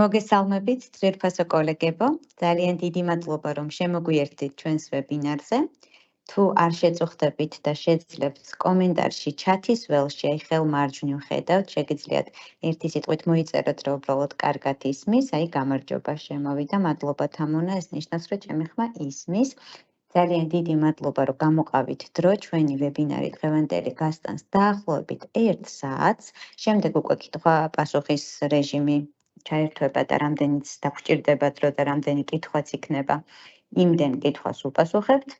მოგესალმებით, ძვირფასო კოლეგებო. ძალიან დიდი მადლობა, რომ შემოგვიერთდით ჩვენს ვებინარზე. თუ არ შეწუხდებით და შეძლებთ კომენტარში ჩათის ველში, აი ხელმარჯვნივ ხედავთ, შეგიძლიათ ერთი სიტყვით მოიწეროთ, რომ უბრალოდ კარგად ისმის, აი გამარჯობა შემოვიდა, მადლობა თამუნა, ეს ნიშნავს, რომ ჩემი ხმა ისმის. ძალიან დიდი მადლობა, რომ გამოყავით დრო, ჩვენი ვებინარი დღევანდელი გასტანს დაახლოებით 1 საათს. შემდეგ უკვე კითხვა-პასუხის რეჟიმი ჩაერთვება და რამდენიც დაგჭირდებათ, რომ და რამდენი კითხვაც იქნება, იმდენ კითხვას უპასუხებთ.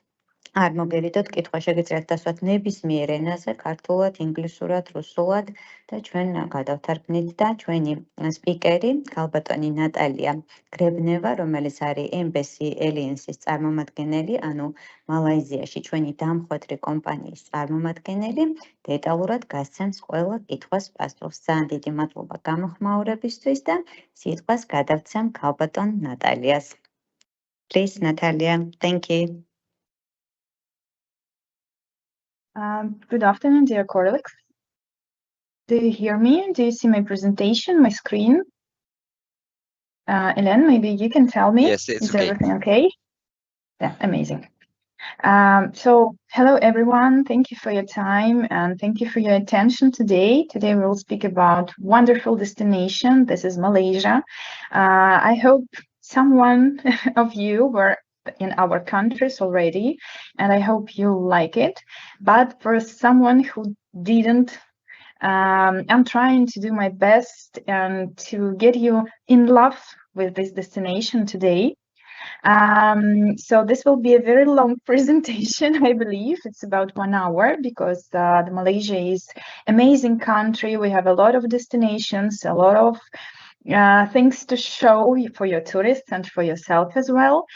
არ მოგერიდოთ, კითხვა შეგიძლიათ დასვათ ნებისმიერ ენაზე, ქართულად, ინგლისურად, რუსულად და ჩვენ გადავთარგმნით და ჩვენი სპიკერი, ქალბატონი ნატალია გრებნევა, რომელიც არის Embassy Alliance-ის წარმომადგენელი, ანუ მალაიზიაში ჩვენი დამხვედრი კომპანიის წარმომადგენელი, დეტალურად გასცემს ყველა კითხვას პასუხს. ძალიან დიდი მადლობა გამოხმაურებისთვის და სიტყვას გადავცემ ქალბატონ ნატალიას. Please, Natalia, thank you. Good afternoon, dear colleagues. Do you hear me? Do you see my presentation, my screen? Ellen, maybe you can tell me. Yes, it's Is okay. everything okay? Yeah, amazing. So, hello everyone. Thank you for your time and thank you for your attention today. Today we will speak about wonderful destination. This is Malaysia. I hope someone of you were in our countries already, and I hope you like it. But for someone who didn't, I'm trying to do my best and to get you in love with this destination today. So this will be a very long presentation, I believe. It's about 1 hour because the Malaysia is amazing country. We have a lot of destinations, a lot of things to show for your tourists and for yourself as well.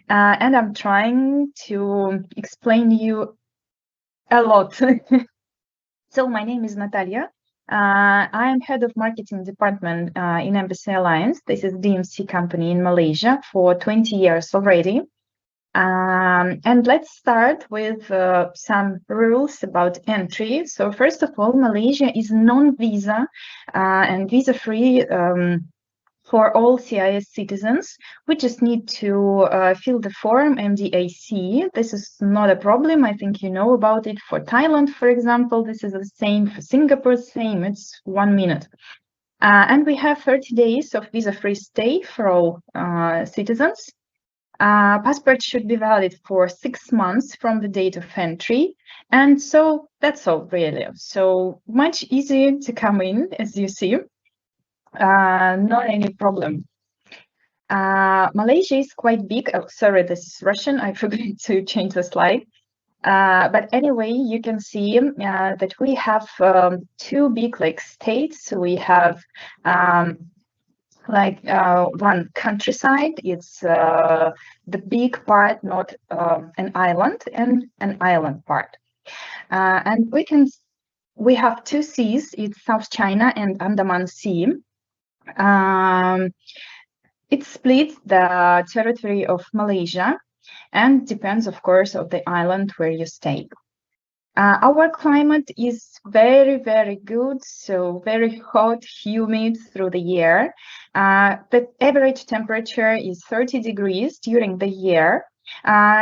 And I'm trying to explain you a lot. So my name is Natalia. I am head of marketing department in Embassy Alliance. This is DMC company in Malaysia for 20 years already. And let's start with some rules about entry. So first of all, Malaysia is non-visa and visa-free for all CIS citizens. We just need to fill the form MDAC. This is not a problem. I think you know about it. For Thailand, for example, this is the same. For Singapore, same. It's 1 minute. And we have 30 days of visa-free stay for all citizens. Passport should be valid for 6 months from the date of entry. And so that's all really. So much easier to come in, as you see. Not any problem. Malaysia is quite big. Oh, sorry, this is Russian. I forgot to change the slide. But anyway, you can see that we have 2 big states. We have one countryside. It's the big part, not an island, and an island part. And we have 2 seas. It's South China and Andaman Sea. It splits the territory of Malaysia and depends, of course, of the island where you stay. Our climate is very, very good, so very hot, humid through the year. The average temperature is 30 degrees during the year.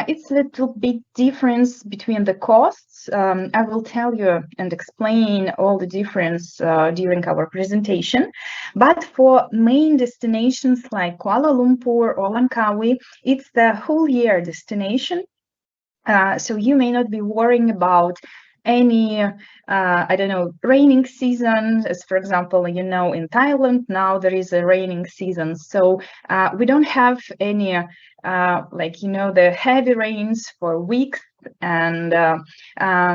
It's a little bit difference between the coasts. I will tell you and explain all the difference during our presentation. But for main destinations like Kuala Lumpur or Langkawi, it's the whole year destination. So you may not be worrying about any, I don't know, raining season. As for example, you know, in Thailand now there is a raining season. So we don't have any, the heavy rains for weeks. And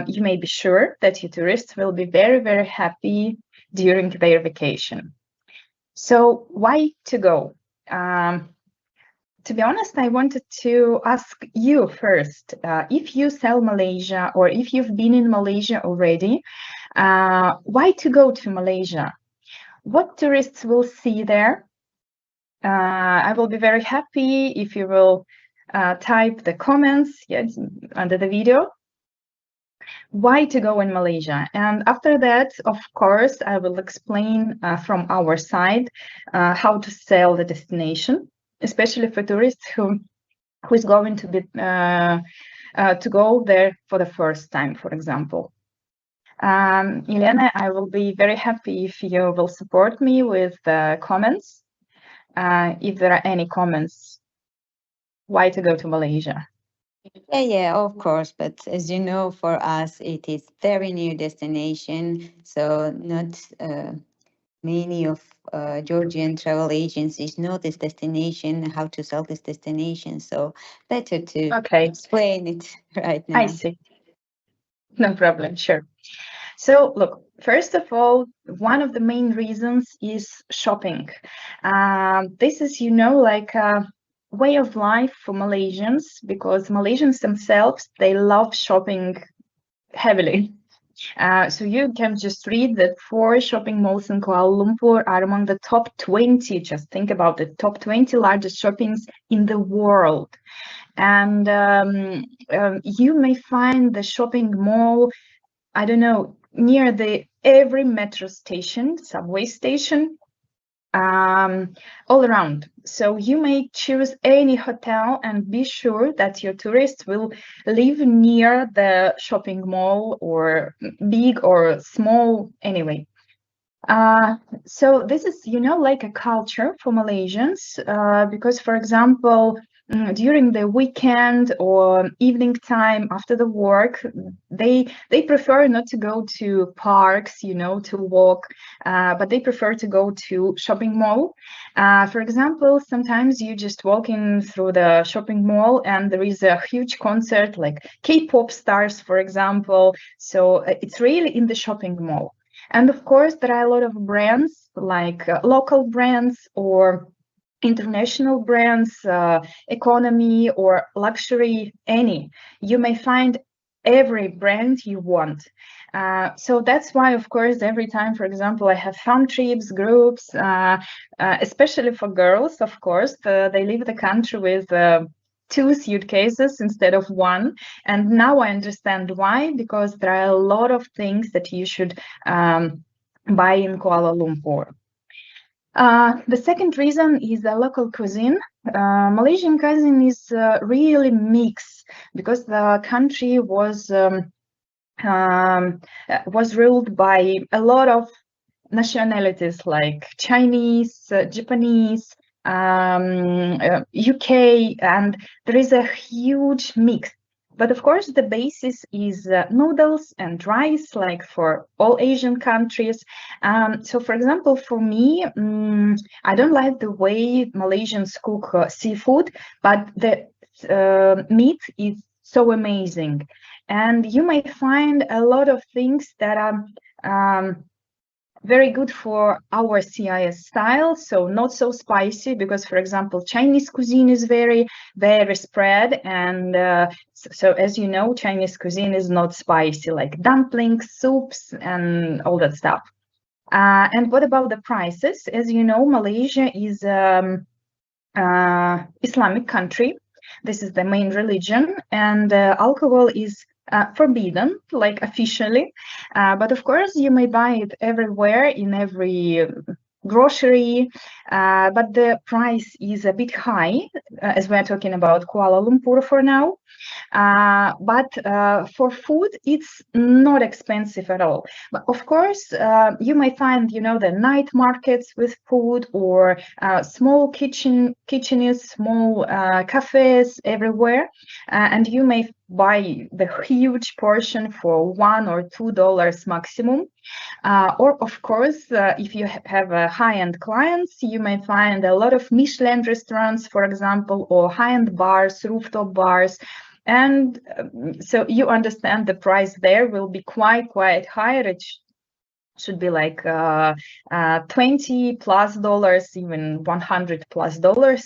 you may be sure that your tourists will be very, very happy during their vacation. So why to go? To be honest, I wanted to ask you first, if you sell Malaysia or if you've been in Malaysia already, why to go to Malaysia? What tourists will see there? I will be very happy if you will type the comments under the video. why to go in Malaysia. And after that, of course, I will explain from our side how to sell the destination, especially for tourists who is going to be to go there for the first time, for example. Elena, I will be very happy if you will support me with comments. If there are any comments, why to go to Malaysia? Yeah, of course. But as you know, for us, it is very new destination. So not many of Georgian travel agencies know this destination, how to sell this destination. So better to explain it right now. I see. No problem, sure. So look, first of all, one of the main reasons is shopping. This is, you know, like a way of life for Malaysians, because Malaysians themselves, they love shopping heavily. So you can just read that 4 shopping malls in Kuala Lumpur are among the top 20. Just think about the top 20 largest shoppings in the world. And you may find the shopping mall, I don't know, near every metro station, subway station, all around. So you may choose any hotel and be sure that your tourists will live near the shopping mall, or big or small, anyway. So this is, you know, like a culture for Malaysians, because, for example, during the weekend or evening time after the work, they prefer not to go to parks, you know, to walk, but they prefer to go to shopping mall. For example, sometimes you just walking through the shopping mall and there is a huge concert, like K-pop stars, for example. So it's really in the shopping mall. And of course, there are a lot of brands, like local brands or international brands, economy or luxury, any. You may find every brand you want. So that's why, of course, every time, for example, I have fun trips, groups, especially for girls, of course, they leave the country with 2 suitcases instead of 1. And now I understand why, because there are a lot of things that you should buy in Kuala Lumpur. The second reason is the local cuisine. Malaysian cuisine is really mixed, because the country was ruled by a lot of nationalities, like Chinese, Japanese, UK, and there is a huge mix. But of course, the basis is noodles and rice, like for all Asian countries. So, for example, for me, I don't like the way Malaysians cook seafood, but the meat is so amazing. And you may find a lot of things that are very good for our CIS style, so not so spicy, because, for example, Chinese cuisine is very, very spread, and so as you know, Chinese cuisine is not spicy, like dumplings, soups, and all that stuff. And what about the prices? As you know, Malaysia is Islamic country. This is the main religion, and alcohol is forbidden, like officially, but of course you may buy it everywhere, in every grocery, but the price is a bit high, as we're talking about Kuala Lumpur for now. But for food, it's not expensive at all. But of course, you may find, you know, the night markets with food, or small kitcheneries, small cafes everywhere, and you may buy the huge portion for $1 or $2 maximum. Or of course, if you have high-end clients, you may find a lot of Michelin restaurants, for example, or high-end bars, rooftop bars. And so you understand the price there will be quite higher. It should be like $20+, even $100+.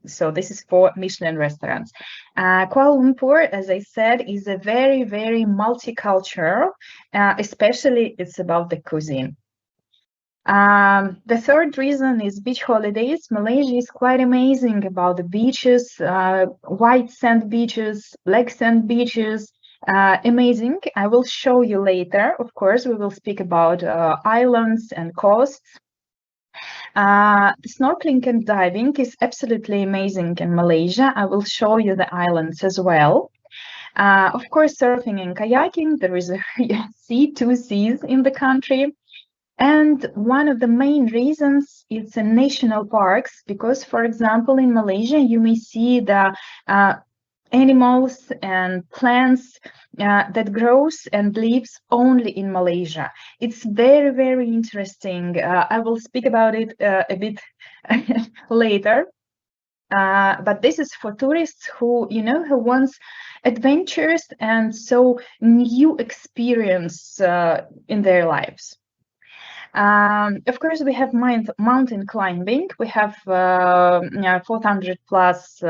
So this is for Michelin restaurants. Kuala Lumpur, as I said, is a very, very multicultural, especially it's about the cuisine. The third reason is beach holidays. Malaysia is quite amazing about the beaches, white sand beaches, black sand beaches, Amazing. I will show you later. Of course, we will speak about islands and coasts. Snorkeling and diving is absolutely amazing in Malaysia. I will show you the islands as well. Of course, surfing and kayaking, there is a two seas in the country. And one of the main reasons it's in national parks, because, for example, in Malaysia, you may see the animals and plants that grows and lives only in Malaysia. It's very, very interesting. I will speak about it a bit later. But this is for tourists who, who wants adventures and so new experience in their lives. Of course, we have mountain climbing. We have 4,000 plus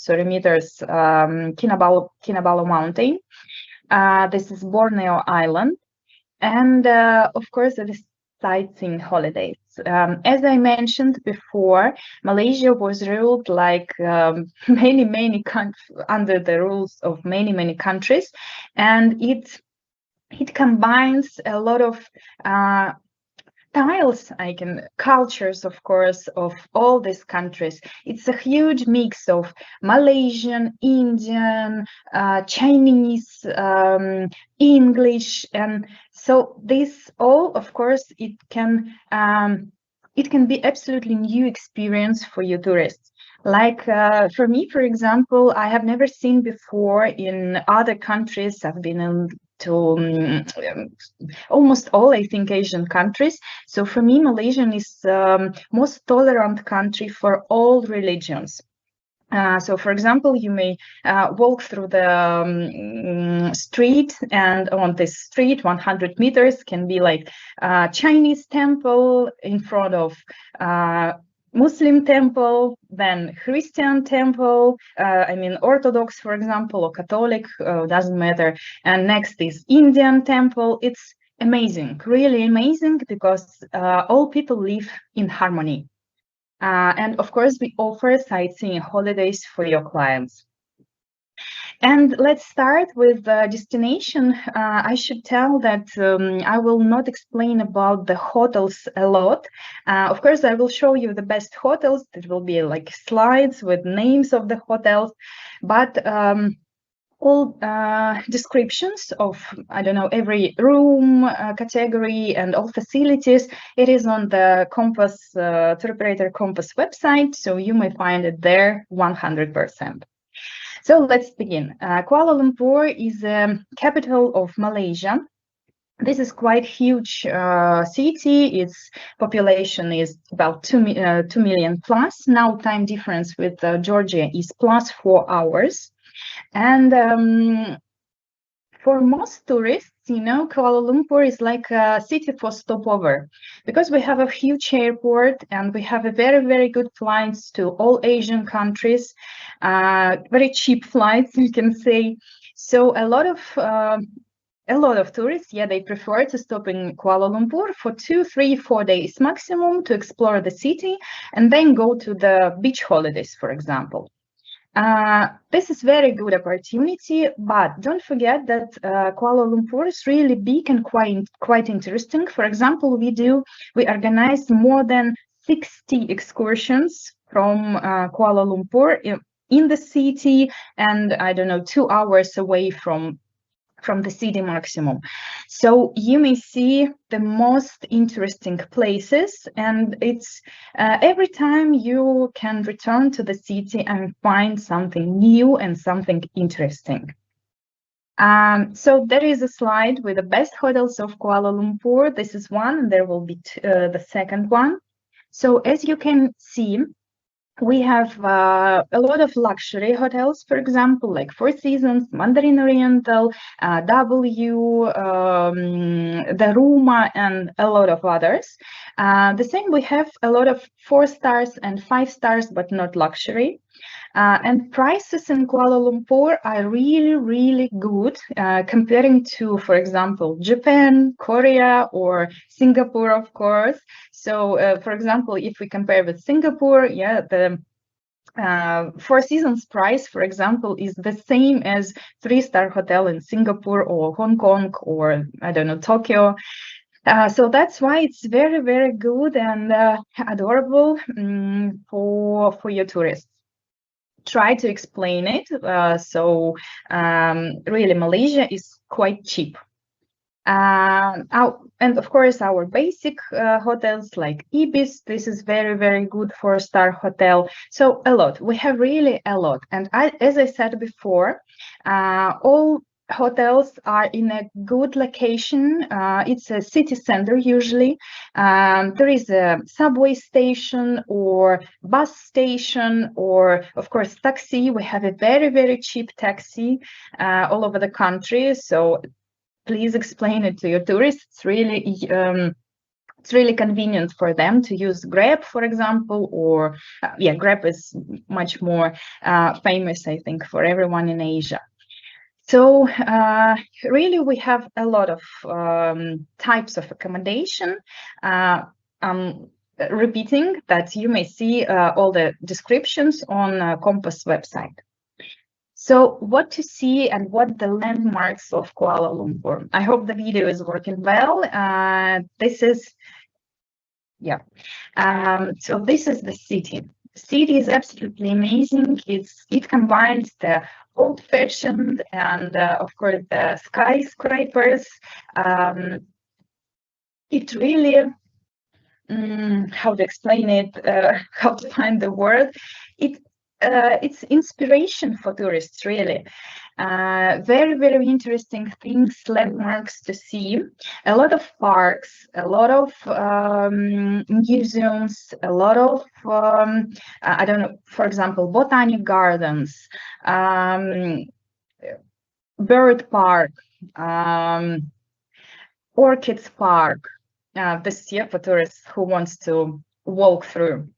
meters Kinabalu Mountain. This is Borneo Island, and of course, there is sightseeing holidays. As I mentioned before, Malaysia was ruled like many under the rules of many countries, and it combines a lot of cultures, of course, of all these countries. It's a huge mix of Malaysian, Indian, Chinese, English, and so this all, of course, it can be absolutely new experience for you tourists. Like for me, for example, I have never seen before in other countries. I've been to almost all, I think, Asian countries. So for me, Malaysia is most tolerant country for all religions. So, for example, you may walk through the street, and on this street, 100 meters can be like Chinese temple in front of Muslim temple, then Christian temple, Orthodox, for example, or Catholic, doesn't matter. And next is Indian temple. It's amazing, really amazing, because all people live in harmony. And of course, we offer sightseeing holidays for your clients. And let's start with the destination. I should tell that I will not explain about the hotels a lot. Of course, I will show you the best hotels. There will be like slides with names of the hotels, but all descriptions of, I don't know, every room category and all facilities, it is on the KOMPAS Touroperator KOMPAS website, so you may find it there 100%. So let's begin. Kuala Lumpur is the capital of Malaysia. This is quite huge city. Its population is about 2 million plus. Now time difference with Georgia is plus 4 hours. And for most tourists, Kuala Lumpur is like a city for stopover, because we have a huge airport and we have a very, very good flights to all Asian countries, very cheap flights, you can say. So a lot of tourists, they prefer to stop in Kuala Lumpur for 2, 3, 4 days maximum to explore the city and then go to the beach holidays, for example. This is very good opportunity, but don't forget that Kuala Lumpur is really big and quite interesting. For example, we organize more than 60 excursions from Kuala Lumpur in the city, and I don't know, 2 hours away from the city maximum. So you may see the most interesting places, and it's every time you can return to the city and find something new and something interesting. So there is a slide with the best hotels of Kuala Lumpur. This is one, and there will be the second one. So as you can see, we have a lot of luxury hotels, for example, like Four Seasons, Mandarin Oriental, W, the Ruma, and a lot of others. The same, we have a lot of 4 stars and 5 stars, but not luxury. And prices in Kuala Lumpur are really, really good comparing to, for example, Japan, Korea, or Singapore, of course. So, for example, if we compare with Singapore, Four Seasons price, for example, is the same as 3-star hotel in Singapore or Hong Kong or, I don't know, Tokyo. So that's why it's very, very good and adorable for your tourists. Try to explain it. Really, Malaysia is quite cheap. And of course, our basic hotels like Ibis, this is very, very good 4-star hotel. So a lot, we have really a lot. And as I said before, all hotels are in a good location. It's a city center usually. There is a subway station or bus station or of course taxi. We have a very, very cheap taxi all over the country. So please explain it to your tourists. It's really convenient for them to use Grab, for example, or Grab is much more famous, I think, for everyone in Asia. So really, we have a lot of types of accommodation. Repeating that you may see all the descriptions on KOMPAS website. So what to see and what the landmarks of Kuala Lumpur. I hope the video is working well. This is the city. The city is absolutely amazing. It combines the old-fashioned and of course the skyscrapers. It really, how to explain it, how to find the word. It's inspiration for tourists, really. Very, very interesting things, landmarks to see. A lot of parks, a lot of museums, a lot of, I don't know, for example, botanic gardens, bird park, orchids park. This year for tourists who wants to walk through.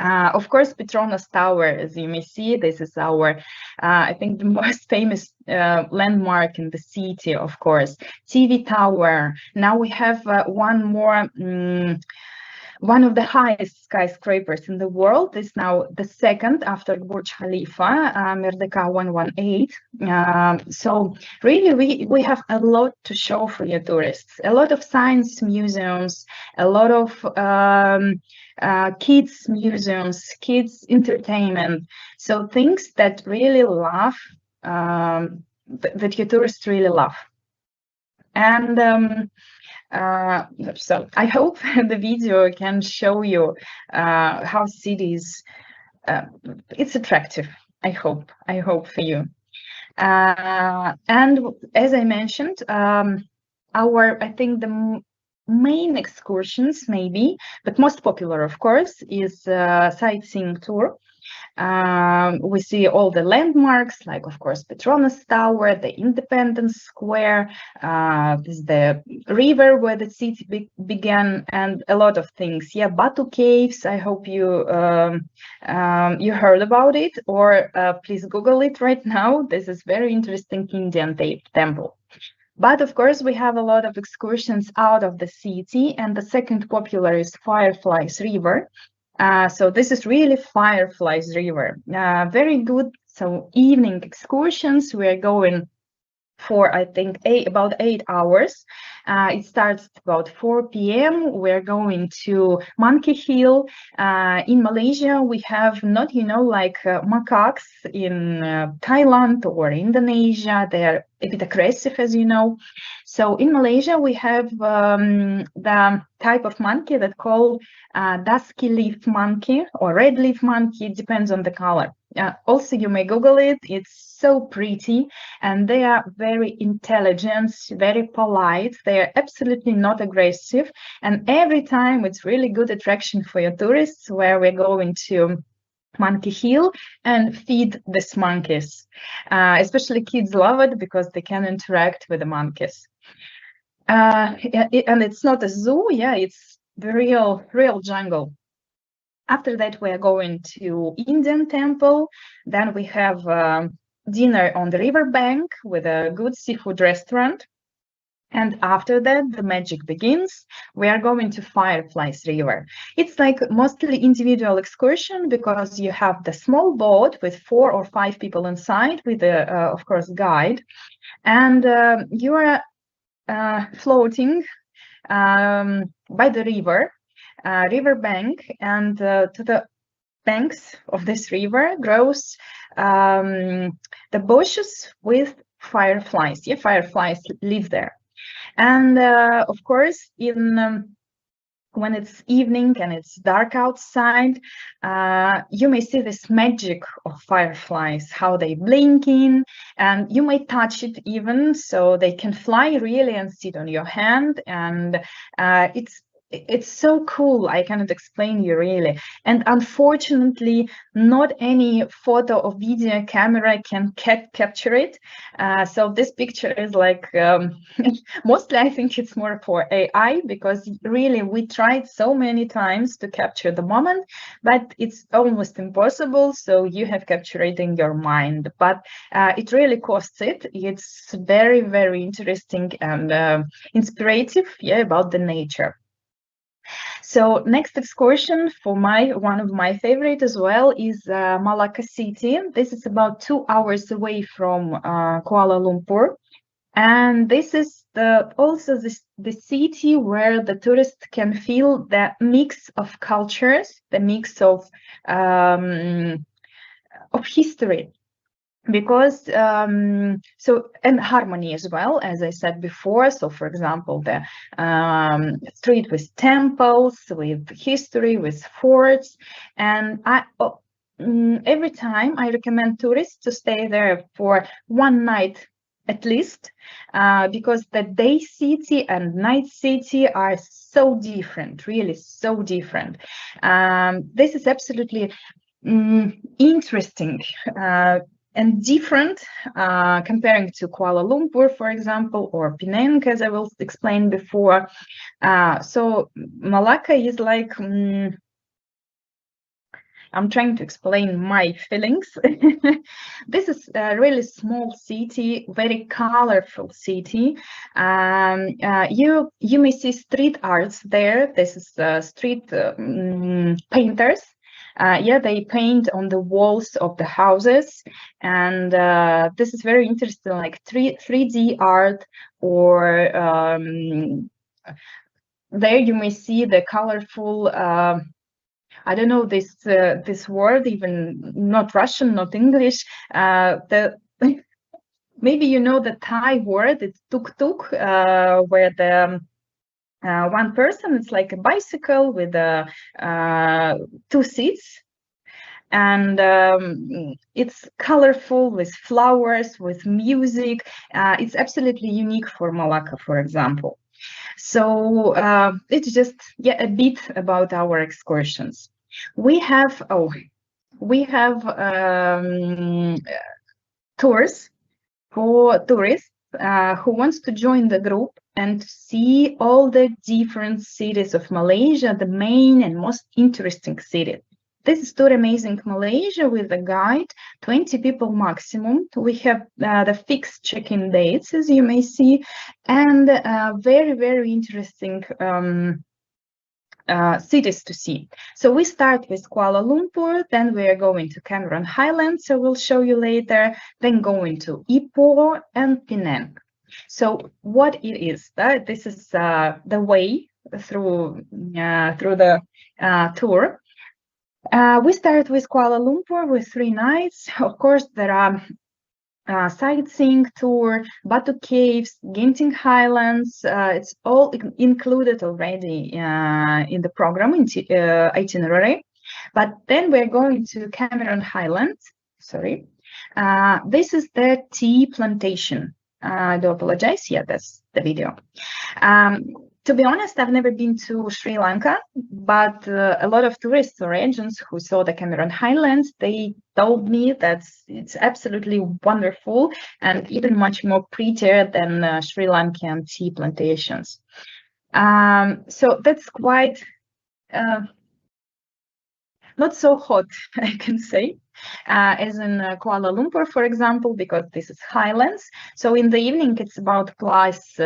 Of course, Petronas Tower, as you may see, this is our, I think, the most famous landmark in the city, of course. TV Tower. Now we have one more, one of the highest skyscrapers in the world. Is now the second after Burj Khalifa, Merdeka 118. So really, we have a lot to show for your tourists. A lot of science museums, a lot of kids museums, kids entertainment. So things that really love, that your tourists really love. And so I hope the video can show you how cities, it's attractive. I hope for you. And as I mentioned, I think the main excursions maybe, but most popular, of course, is sightseeing tour. We see all the landmarks, like, of course, Petronas Tower, the Independence Square, the river where the city began, and a lot of things. Yeah, Batu Caves. I hope you heard about it, or please Google it right now. This is very interesting Indian temple. But of course, we have a lot of excursions out of the city, and the second popular is Fireflies River. So this is really Fireflies River. Very good. So evening excursions. We are going for, I think, about 8 hours. It starts about 4 p.m. We're going to Monkey Hill. In Malaysia, we have not, like macaques in Thailand or Indonesia. They're a bit aggressive, as you know. So in Malaysia, we have the type of monkey that called dusky leaf monkey or red leaf monkey. It depends on the color. Also, you may Google it. It's so pretty, and they are very intelligent, very polite. They are absolutely not aggressive, and every time it's really good attraction for your tourists, where we're going to Monkey Hill and feed these monkeys. Especially kids love it because they can interact with the monkeys. And it's not a zoo. Yeah, it's the real jungle. After that, we are going to Indian temple. Then we have dinner on the riverbank with a good seafood restaurant. And after that, the magic begins. We are going to Fireflies River. It's like mostly individual excursion because you have the small boat with 4 or 5 people inside with a, of course, guide. And you are floating by the river bank, and to the banks of this river grows the bushes with fireflies. Yeah, fireflies live there. And of course, when it's evening and it's dark outside, you may see this magic of fireflies, how they blink in, and you may touch it even, so they can fly really and sit on your hand, and it's so cool. I cannot explain you really. And unfortunately, not any photo or video camera can capture it. So this picture is like, mostly I think it's more for AI, because really we tried so many times to capture the moment, but it's almost impossible. So you have captured it in your mind, but it really costs it. It's very, very interesting and inspirative, yeah, about the nature. So next excursion for one of my favorite as well is Malacca City. This is about 2 hours away from Kuala Lumpur. And this is also the city where the tourist can feel the mix of cultures, the mix of history. Because so, and harmony as well, as I said before. So for example, the street with temples, with history, with forts, and every time I recommend tourists to stay there for 1 night at least, because the day city and night city are so different, really so different. This is absolutely interesting and different, comparing to Kuala Lumpur, for example, or Penang, as I will explain before. So Malacca is like, I'm trying to explain my feelings. This is a really small city, very colorful city. You may see street arts there. This is street painters. Yeah, they paint on the walls of the houses, and this is very interesting, like 3D art, or there you may see the colorful, I don't know this this word, even not Russian, not English. Maybe you know the Thai word, it's tuk-tuk, where the one person, it's like a bicycle with 2 seats, and it's colorful with flowers, with music. It's absolutely unique for Malacca, for example. So it's just, yeah, a bit about our excursions. We have tours for tourists who wants to join the group and see all the different cities of Malaysia, the main and most interesting cities. This is Tour Amazing Malaysia with a guide, 20 people maximum. We have the fixed check-in dates, as you may see, and very, very interesting cities to see. So we start with Kuala Lumpur, then we are going to Cameron Highlands, so we'll show you later, then going to Ipoh and Penang. So what it is, this is the way through the tour. We start with Kuala Lumpur with 3 nights. Of course, there are sightseeing tour, Batu Caves, Genting Highlands. It's all included already in the program itinerary. But then we're going to Cameron Highlands. Sorry, this is the tea plantation. I do apologize. Yeah, that's the video. To be honest, I've never been to Sri Lanka, but a lot of tourists or agents who saw the Cameron Highlands, they told me that it's absolutely wonderful and even much more prettier than Sri Lankan tea plantations. So that's quite not so hot, I can say, as in Kuala Lumpur, for example, because this is highlands. So in the evening, it's about plus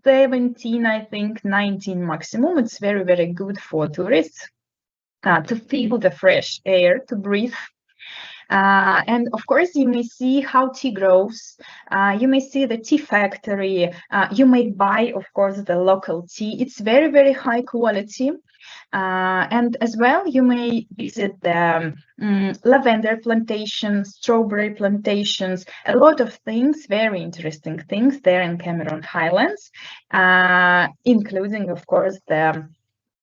17, I think 19 maximum. It's very, very good for tourists to feel the fresh air, to breathe. And of course, you may see how tea grows. You may see the tea factory. You may buy, of course, the local tea. It's very, very high quality. And as well, you may visit the lavender plantations, strawberry plantations, a lot of things, very interesting things there in Cameron Highlands, including, of course, the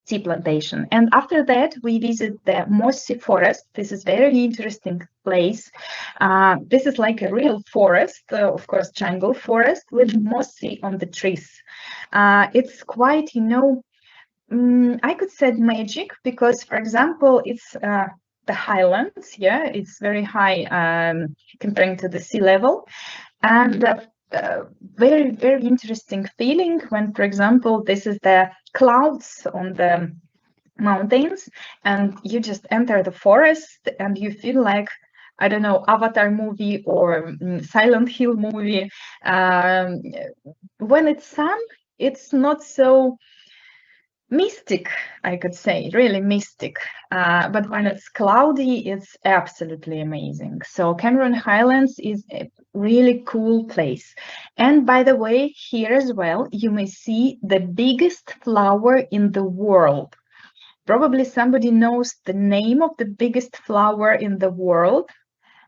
tea plantation. And after that, we visit the mossy forest. This is very interesting place. This is like a real forest, of course, jungle forest with mossy on the trees. It's quite, I could say magic because, for example, it's the highlands. Yeah, it's very high comparing to the sea level, and very, very interesting feeling when, for example, this is the clouds on the mountains, and you just enter the forest, and you feel like, I don't know, Avatar movie or Silent Hill movie. When it's sun, it's not so mystic, I could say, really mystic. But when it's cloudy, it's absolutely amazing. So Cameron Highlands is a really cool place. And by the way, here as well, you may see the biggest flower in the world. Probably somebody knows the name of the biggest flower in the world.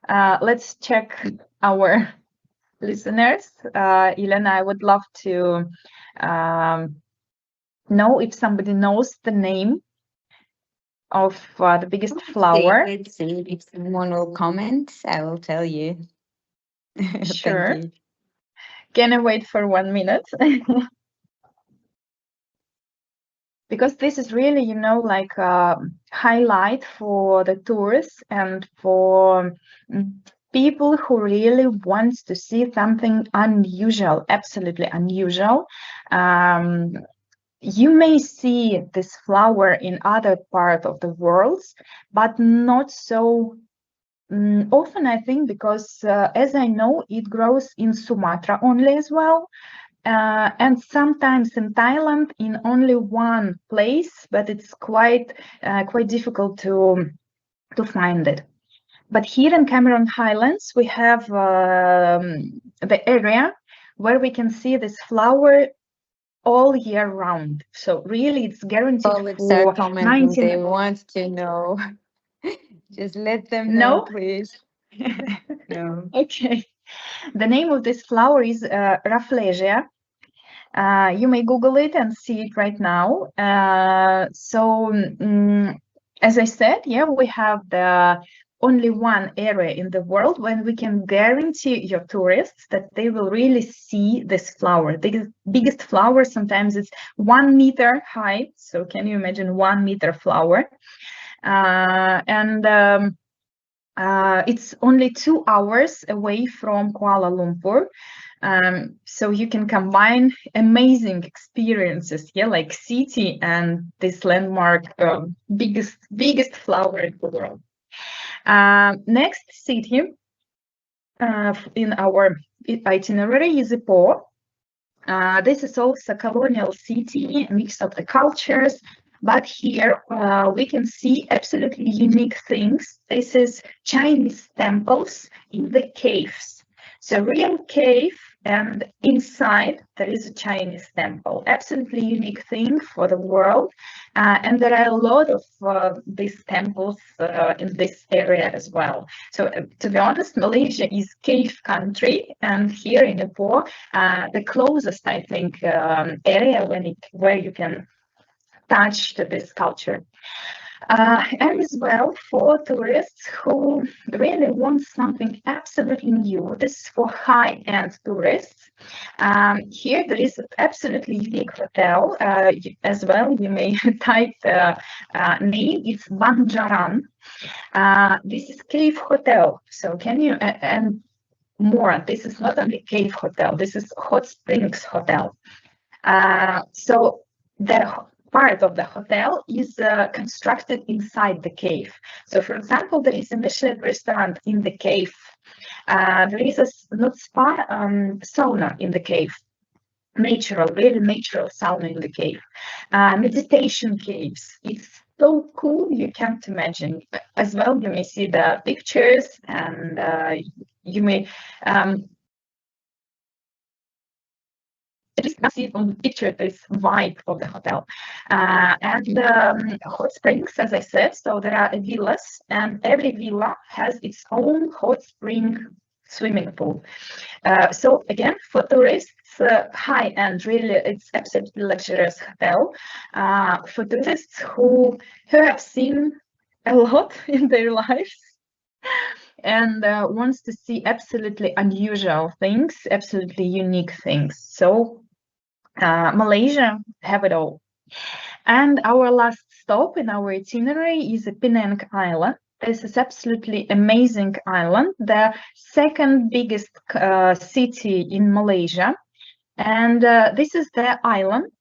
Let's check our listeners. Elena, I would love to know if somebody knows the name of the biggest flower. Let's see if someone will comment. I will tell you. Sure. Thank you. Can I wait for 1 minute? Because this is really, like a highlight for the tourists and for people who really want to see something unusual, absolutely unusual. You may see this flower in other parts of the world, but not so often, I think, because as I know, it grows in Sumatra only as well. And sometimes in Thailand in only one place, but it's quite difficult to find it. But here in Cameron Highlands, we have the area where we can see this flower all year round. So really, it's guaranteed for 19. They want to know. Just let them know, please. No. Okay. The name of this flower is Rafflesia. You may Google it and see it right now. As I said, yeah, we have the only one area in the world when we can guarantee your tourists that they will really see this flower. The biggest flower sometimes is 1 meter high. So can you imagine 1 meter flower? It's only 2 hours away from Kuala Lumpur. So you can combine amazing experiences, yeah, like city and this landmark, biggest flower in the world. Next city in our itinerary is Ipoh. This is also a colonial city, a mix of the cultures, but here we can see absolutely unique things. This is Chinese temples in the caves. So real cave, and inside there is a Chinese temple. Absolutely unique thing for the world. And there are a lot of these temples in this area as well. So to be honest, Malaysia is cave country, and here in Ipoh, the closest, I think, area where you can touch to this culture. And as well for tourists who really want something absolutely new. This is for high-end tourists. Here there is an absolutely unique hotel as well. You may type the name. It's Banjaran. This is cave hotel. So can you and more? This is not only cave hotel. This is hot springs hotel. So the part of the hotel is constructed inside the cave. So, for example, there is a Michelin restaurant in the cave. There is a not spa, sauna in the cave. natural, very natural sound in the cave. Meditation caves. It's so cool, you can't imagine. As well, you may see the pictures, and you may just see on the picture this vibe of the hotel. And hot springs, as I said, so there are villas, and every villa has its own hot spring swimming pool. So again, for tourists, high end, really, it's absolutely luxurious hotel. For tourists who have seen a lot in their lives and wants to see absolutely unusual things, absolutely unique things. So Malaysia have it all. And our last stop in our itinerary is Penang Island. This is absolutely amazing island, the second biggest city in Malaysia. And this is the island.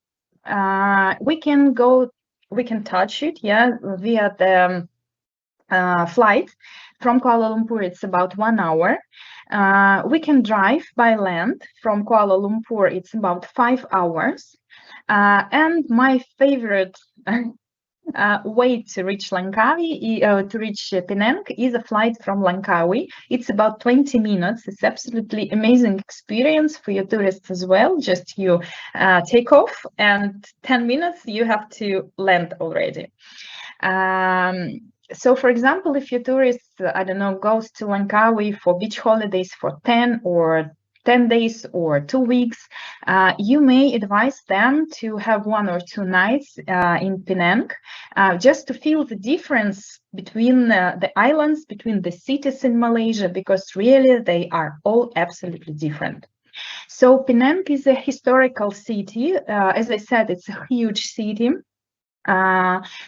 We can touch it, yeah, via the flight from Kuala Lumpur. It's about 1 hour. We can drive by land from Kuala Lumpur. It's about 5 hours. And my favorite way to reach Langkawi, to reach Penang, is a flight from Langkawi. It's about 20 minutes. It's absolutely amazing experience for your tourists as well. Just you take off, and 10 minutes you have to land already. So, for example, if your tourist, I don't know, goes to Langkawi for beach holidays for 10 days or 2 weeks, you may advise them to have 1 or 2 nights in Penang, just to feel the difference between the islands, between the cities in Malaysia, because really they are all absolutely different. So Penang is a historical city. As I said, it's a huge city.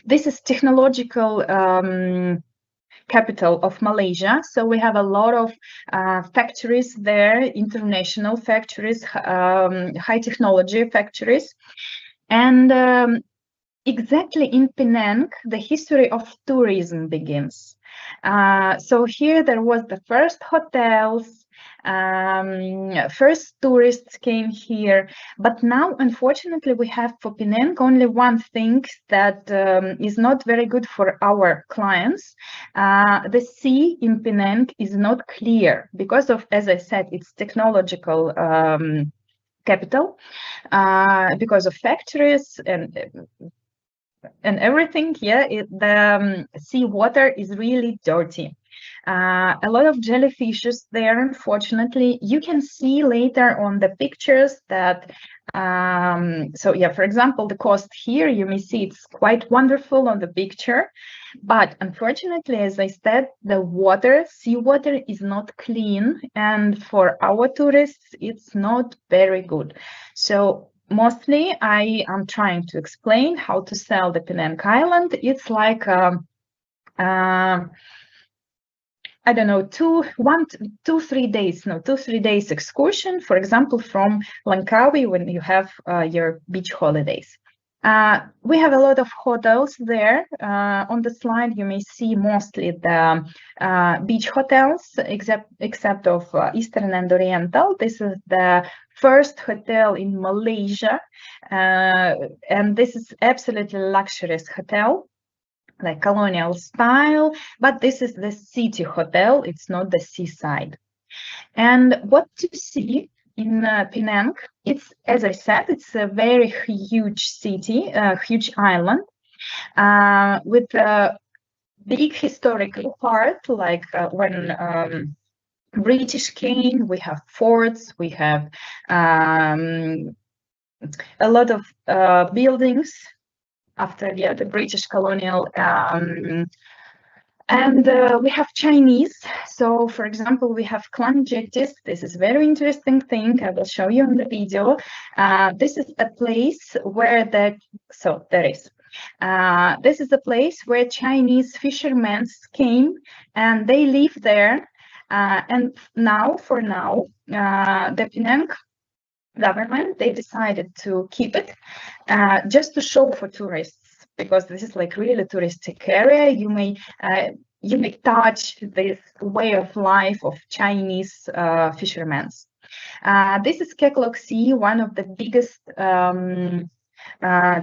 This is technological capital of Malaysia. So we have a lot of factories there, international factories, high technology factories. And exactly in Penang, the history of tourism begins. So here there was the first hotels, first tourists came here, but now unfortunately we have for Penang only one thing that is not very good for our clients. The sea in Penang is not clear because of, as I said, it's technological capital, because of factories and everything. Yeah, the sea water is really dirty. A lot of jellyfishes there, unfortunately. You can see later on the pictures that, so yeah, for example, the coast here, you may see it's quite wonderful on the picture, but unfortunately, as I said, the water, seawater is not clean, and for our tourists, it's not very good. So mostly I am trying to explain how to sell the Penang Island. It's like I don't know, 2-3 days excursion, for example, from Langkawi when you have your beach holidays. We have a lot of hotels there. On the slide, you may see mostly the beach hotels, except of Eastern and Oriental. This is the first hotel in Malaysia, and this is absolutely luxurious hotel, like colonial style, but this is the city hotel, it's not the seaside. And what to see in Penang, it's, as I said, it's a very huge city, a huge island, with a big historical part, like when British came, we have forts, we have a lot of buildings after the British colonial, and we have Chinese. So, for example, we have clan jetties. This is a very interesting thing. I will show you in the video. This is a place where this is a place where Chinese fishermen came and they live there. And for now, the Penang government, they decided to keep it just to show for tourists, because this is like really touristic area. You may touch this way of life of Chinese fishermen. This is Keklok Sea, one of the biggest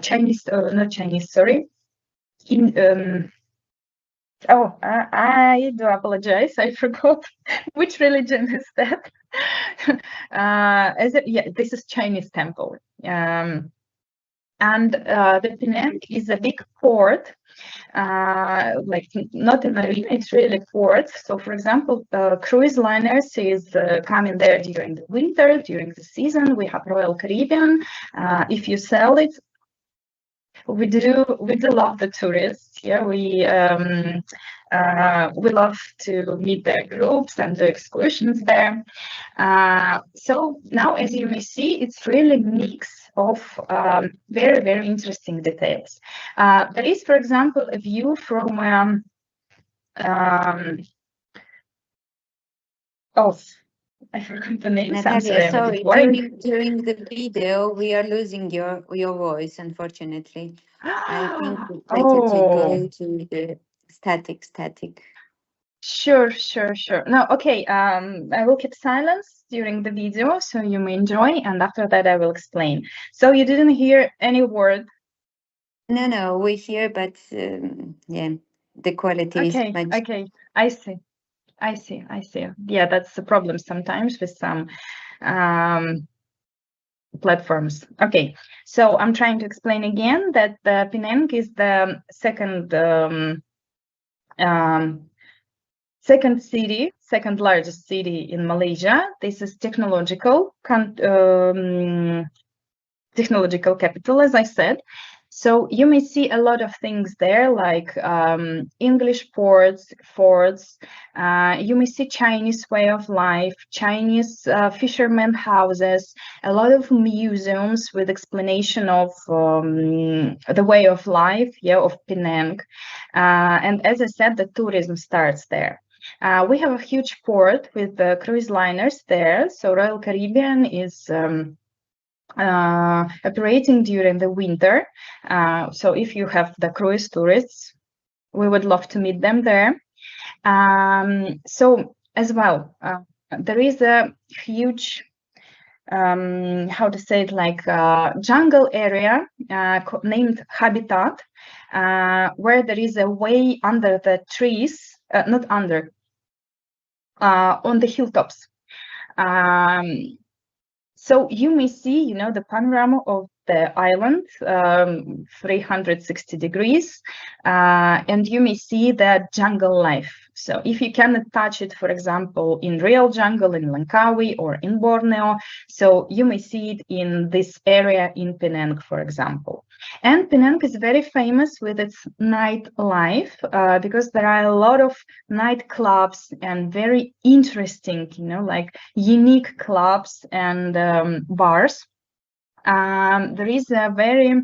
Chinese, not Chinese, sorry. I do apologize. I forgot which religion is that. This is Chinese temple. And the Penang is a big port, like not a marina, it's really a port. So, for example, cruise liners is coming there during the winter, during the season. We have Royal Caribbean. If you sell it, we do love the tourists. Yeah, we love to meet their groups and do excursions there. So now, as you may see, it's really a mix of very, very interesting details. There is, for example, a view from I forgot the name. Natalia, sorry, during the video, we are losing your voice, unfortunately. I think it's better to go to the static. Sure. No, okay. I will keep silence during the video so you may enjoy, and after that I will explain. So you didn't hear any word? No, we hear, but yeah, the quality is much. Okay, I see. Yeah, that's the problem sometimes with some platforms. Okay, so I'm trying to explain again that the Penang is the second largest city in Malaysia. This is technological capital, as I said. So you may see a lot of things there, like English forts. You may see Chinese way of life, Chinese fishermen houses, a lot of museums with explanation of the way of life, of Penang. And as I said, the tourism starts there. We have a huge port with the cruise liners there. So Royal Caribbean is operating during the winter. So if you have the cruise tourists, we would love to meet them there. So as well, there is a huge, how to say it, like jungle area named Habitat, where there is a way under the trees, not under, on the hilltops. So you may see, the panorama of the island, 360 degrees, and you may see the jungle life. So if you cannot touch it, for example, in real jungle in Langkawi or in Borneo, so you may see it in this area in Penang, for example. And Penang is very famous with its nightlife because there are a lot of nightclubs and very interesting, like unique clubs and bars. There is a very,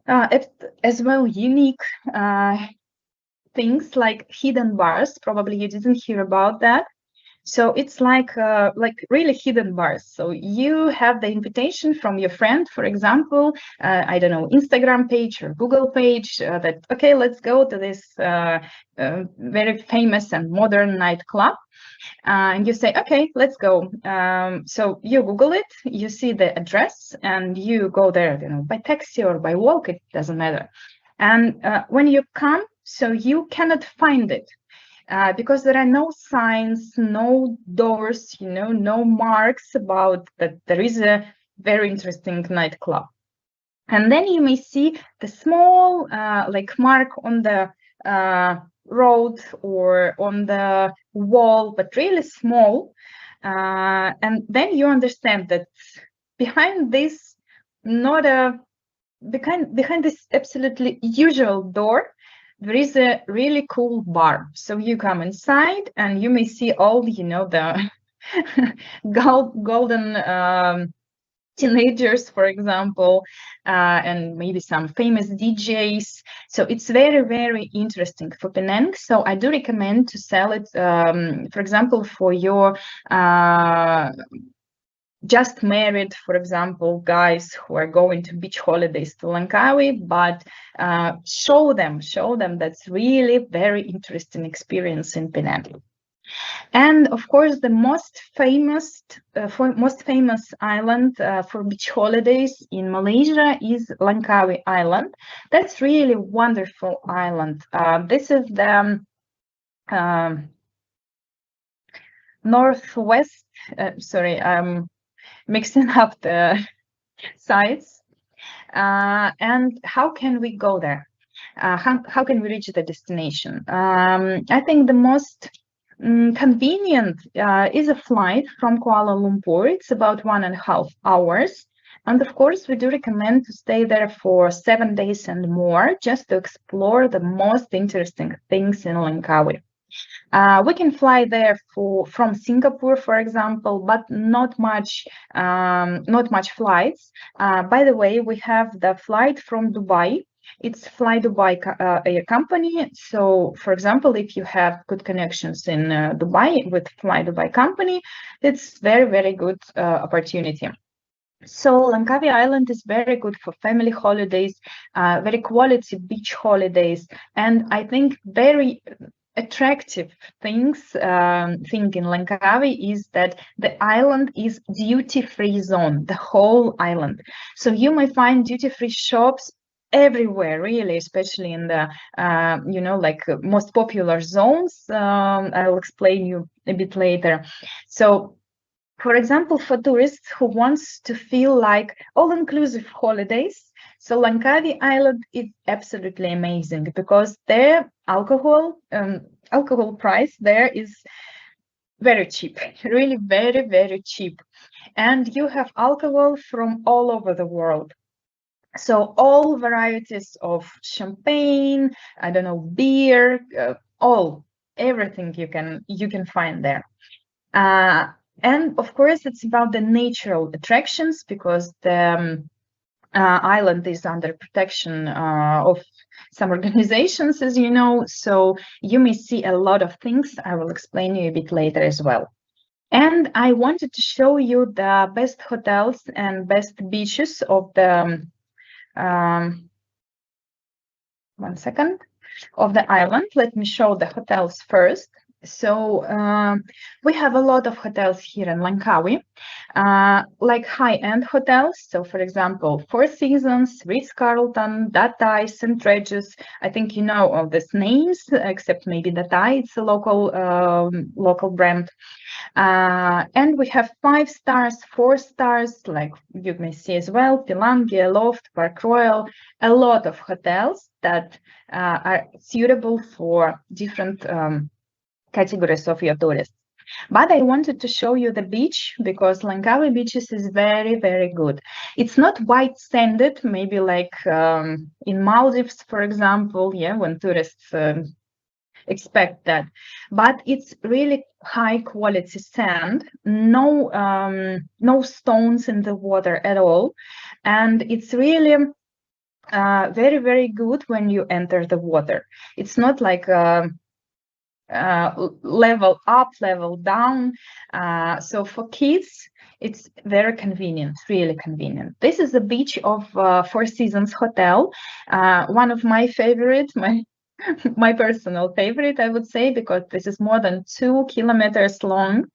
as well, unique things like hidden bars. Probably you didn't hear about that. So it's like really hidden bars. So you have the invitation from your friend, for example, I don't know, Instagram page or Google page that, okay, let's go to this very famous and modern nightclub. And you say, okay, let's go. So you Google it, you see the address, and you go there, by taxi or by walk, it doesn't matter. And when you come, so you cannot find it. Because there are no signs, no doors, no marks about that there is a very interesting nightclub. And then you may see the small mark on the road or on the wall, but really small. And then you understand that behind this, behind this absolutely usual door, there is a really cool bar. So you come inside and you may see all, the golden teenagers, for example, and maybe some famous DJs. So it's very, very interesting for Penang. So I do recommend to sell it, for example, for your just married, for example, guys who are going to beach holidays to Langkawi, but show them that's really very interesting experience in Penang. And of course, the most famous island for beach holidays in Malaysia is Langkawi Island. That's really wonderful island. This is the northwest. Sorry, I'm mixing up the sites. And how can we go there? How can we reach the destination? I think the most convenient is a flight from Kuala Lumpur. It's about 1.5 hours. And of course, we do recommend to stay there for 7 days and more, just to explore the most interesting things in Langkawi. We can fly there from Singapore, for example, but not much flights. By the way, we have the flight from Dubai. It's Fly Dubai Air Company. So, for example, if you have good connections in Dubai with Fly Dubai Company, it's very, very good opportunity. So Langkawi Island is very good for family holidays, very quality beach holidays, and I think very attractive thing in Langkawi is that the island is duty-free zone, the whole island. So you may find duty-free shops everywhere, really, especially in the most popular zones. I'll explain you a bit later. So, for example, for tourists who wants to feel like all-inclusive holidays, so Langkawi Island is absolutely amazing because their alcohol price there is very cheap, really very, very cheap. And you have alcohol from all over the world. So all varieties of champagne, I don't know, beer, everything you can find there. And of course, it's about the natural attractions because the island is under protection of some organizations, as you know. So you may see a lot of things. I will explain you a bit later as well. And I wanted to show you the best hotels and best beaches of the one second of the island. Let me show the hotels first. So we have a lot of hotels here in Langkawi, like high-end hotels. So, for example, Four Seasons, Ritz-Carlton, Datai, St. Regis. I think you know all these names, except maybe Datai. It's a local brand. And we have 5 stars, 4 stars, like you may see as well, Pilangia, Loft, Park Royal, a lot of hotels that are suitable for different categories of your tourists. But I wanted to show you the beach because Langkawi beaches is very, very good. It's not white sanded, maybe like in Maldives, for example, when tourists expect that. But it's really high quality sand, no stones in the water at all. And it's really very, very good when you enter the water. It's not like level up, level down. So for kids, it's very convenient, really convenient. This is the beach of Four Seasons Hotel, one of my favorite, my personal favorite, I would say, because this is more than 2 kilometers long.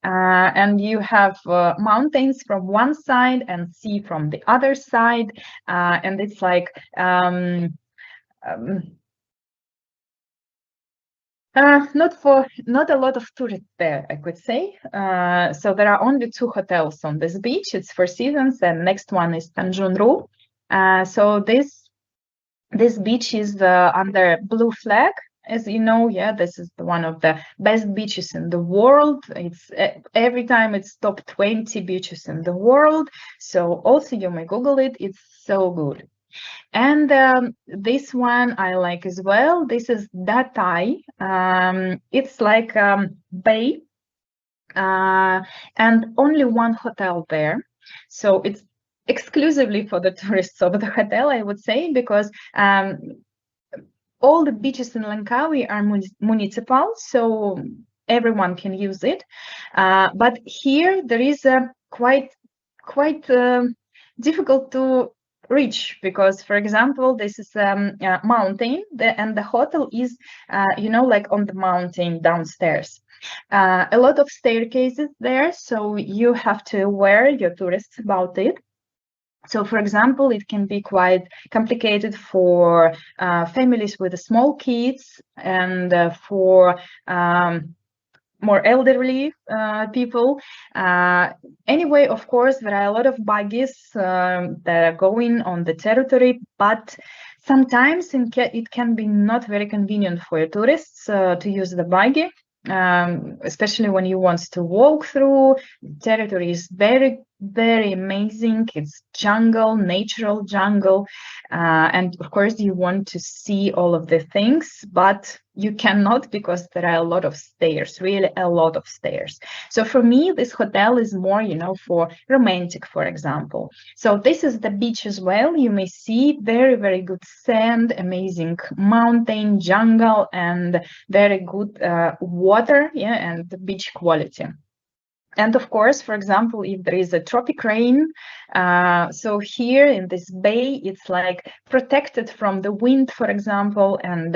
And you have mountains from one side and sea from the other side. And it's like not a lot of tourists there, I could say. So there are only 2 hotels on this beach. It's Four Seasons, and next one is Tanjung Ru. So this beach is under blue flag, as you know. This is one of the best beaches in the world. It's every time it's top 20 beaches in the world. So also you may Google it. It's so good. And this one I like as well. This is Datai. It's like bay, and only one hotel there. So it's exclusively for the tourists of the hotel, I would say, because all the beaches in Langkawi are municipal, so everyone can use it. But here there is a quite difficult to rich, because, for example, this is a mountain, and the hotel is, you know, like on the mountain downstairs. A lot of staircases there, so you have to aware your tourists about it. So, for example, it can be quite complicated for families with small kids, and for more elderly people. Anyway, of course, there are a lot of buggies that are going on the territory, but sometimes it can be not very convenient for tourists to use the buggy, especially when you want to walk through. The territory is very, very amazing. It's jungle, natural jungle, and of course you want to see all of the things, but you cannot, because there are a lot of stairs, really a lot of stairs. So for me, this hotel is more, you know, for romantic, for example. So this is the beach as well. You may see very, very good sand, amazing mountain, jungle, and very good water, yeah, and the beach quality. And of course, for example, if there is a tropic rain, so here in this bay, it's like protected from the wind, for example. And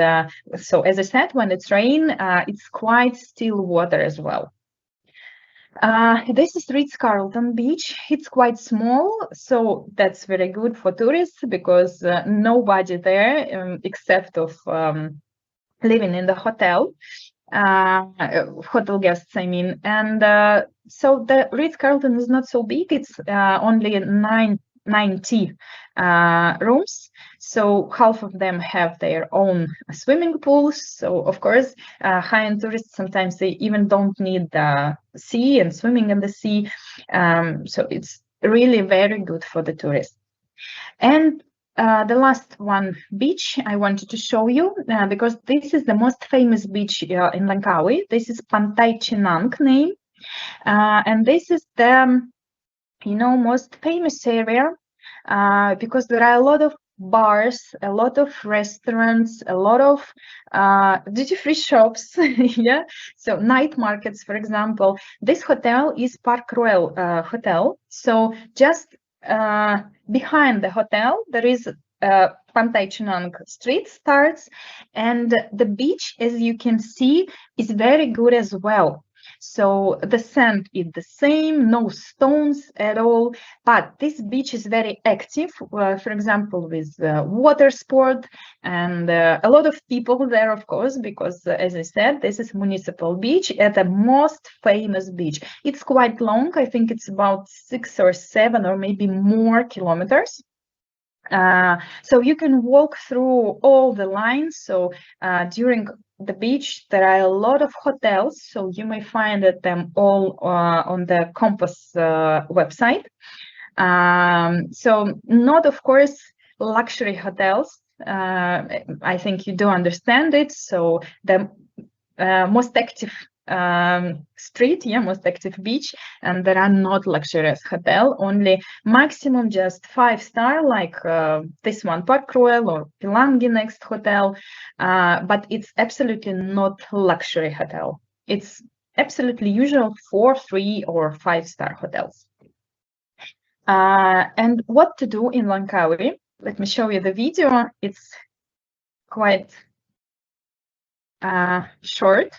so, as I said, when it's rain, it's quite still water as well. This is Ritz-Carlton Beach. It's quite small, so that's very good for tourists, because nobody there except of living in the hotel. Hotel guests, I mean. And so the Ritz-Carlton is not so big. It's only 90 rooms. So half of them have their own swimming pools. So of course, high-end tourists, sometimes they even don't need the sea and swimming in the sea. So it's really very good for the tourists. And the last one beach I wanted to show you, because this is the most famous beach in Langkawi. This is Pantai Chinang name. And this is the, you know, most famous area, because there are a lot of bars, a lot of restaurants, a lot of duty-free shops, yeah. So night markets, for example. This hotel is Park Royal Hotel. So just behind the hotel, there is Pantai Chinang street starts, and the beach, as you can see, is very good as well. So the sand is the same, no stones at all, but this beach is very active, for example, with water sport, and a lot of people there, of course, because as I said, this is municipal beach, at the most famous beach. It's quite long. I think it's about 6 or 7 or maybe more kilometers. So you can walk through all the lines. So during the beach, there are a lot of hotels, so you may find them all on the KOMPAS website. So not, of course, luxury hotels. I think you do understand it. So the most active street, yeah, most active beach, and there are not luxurious hotel, only maximum just 5-star, like this one, Park Royal or Pilangi next hotel, but it's absolutely not luxury hotel. It's absolutely usual for 3 or 5-star hotels. And what to do in Langkawi? Let me show you the video. It's quite short.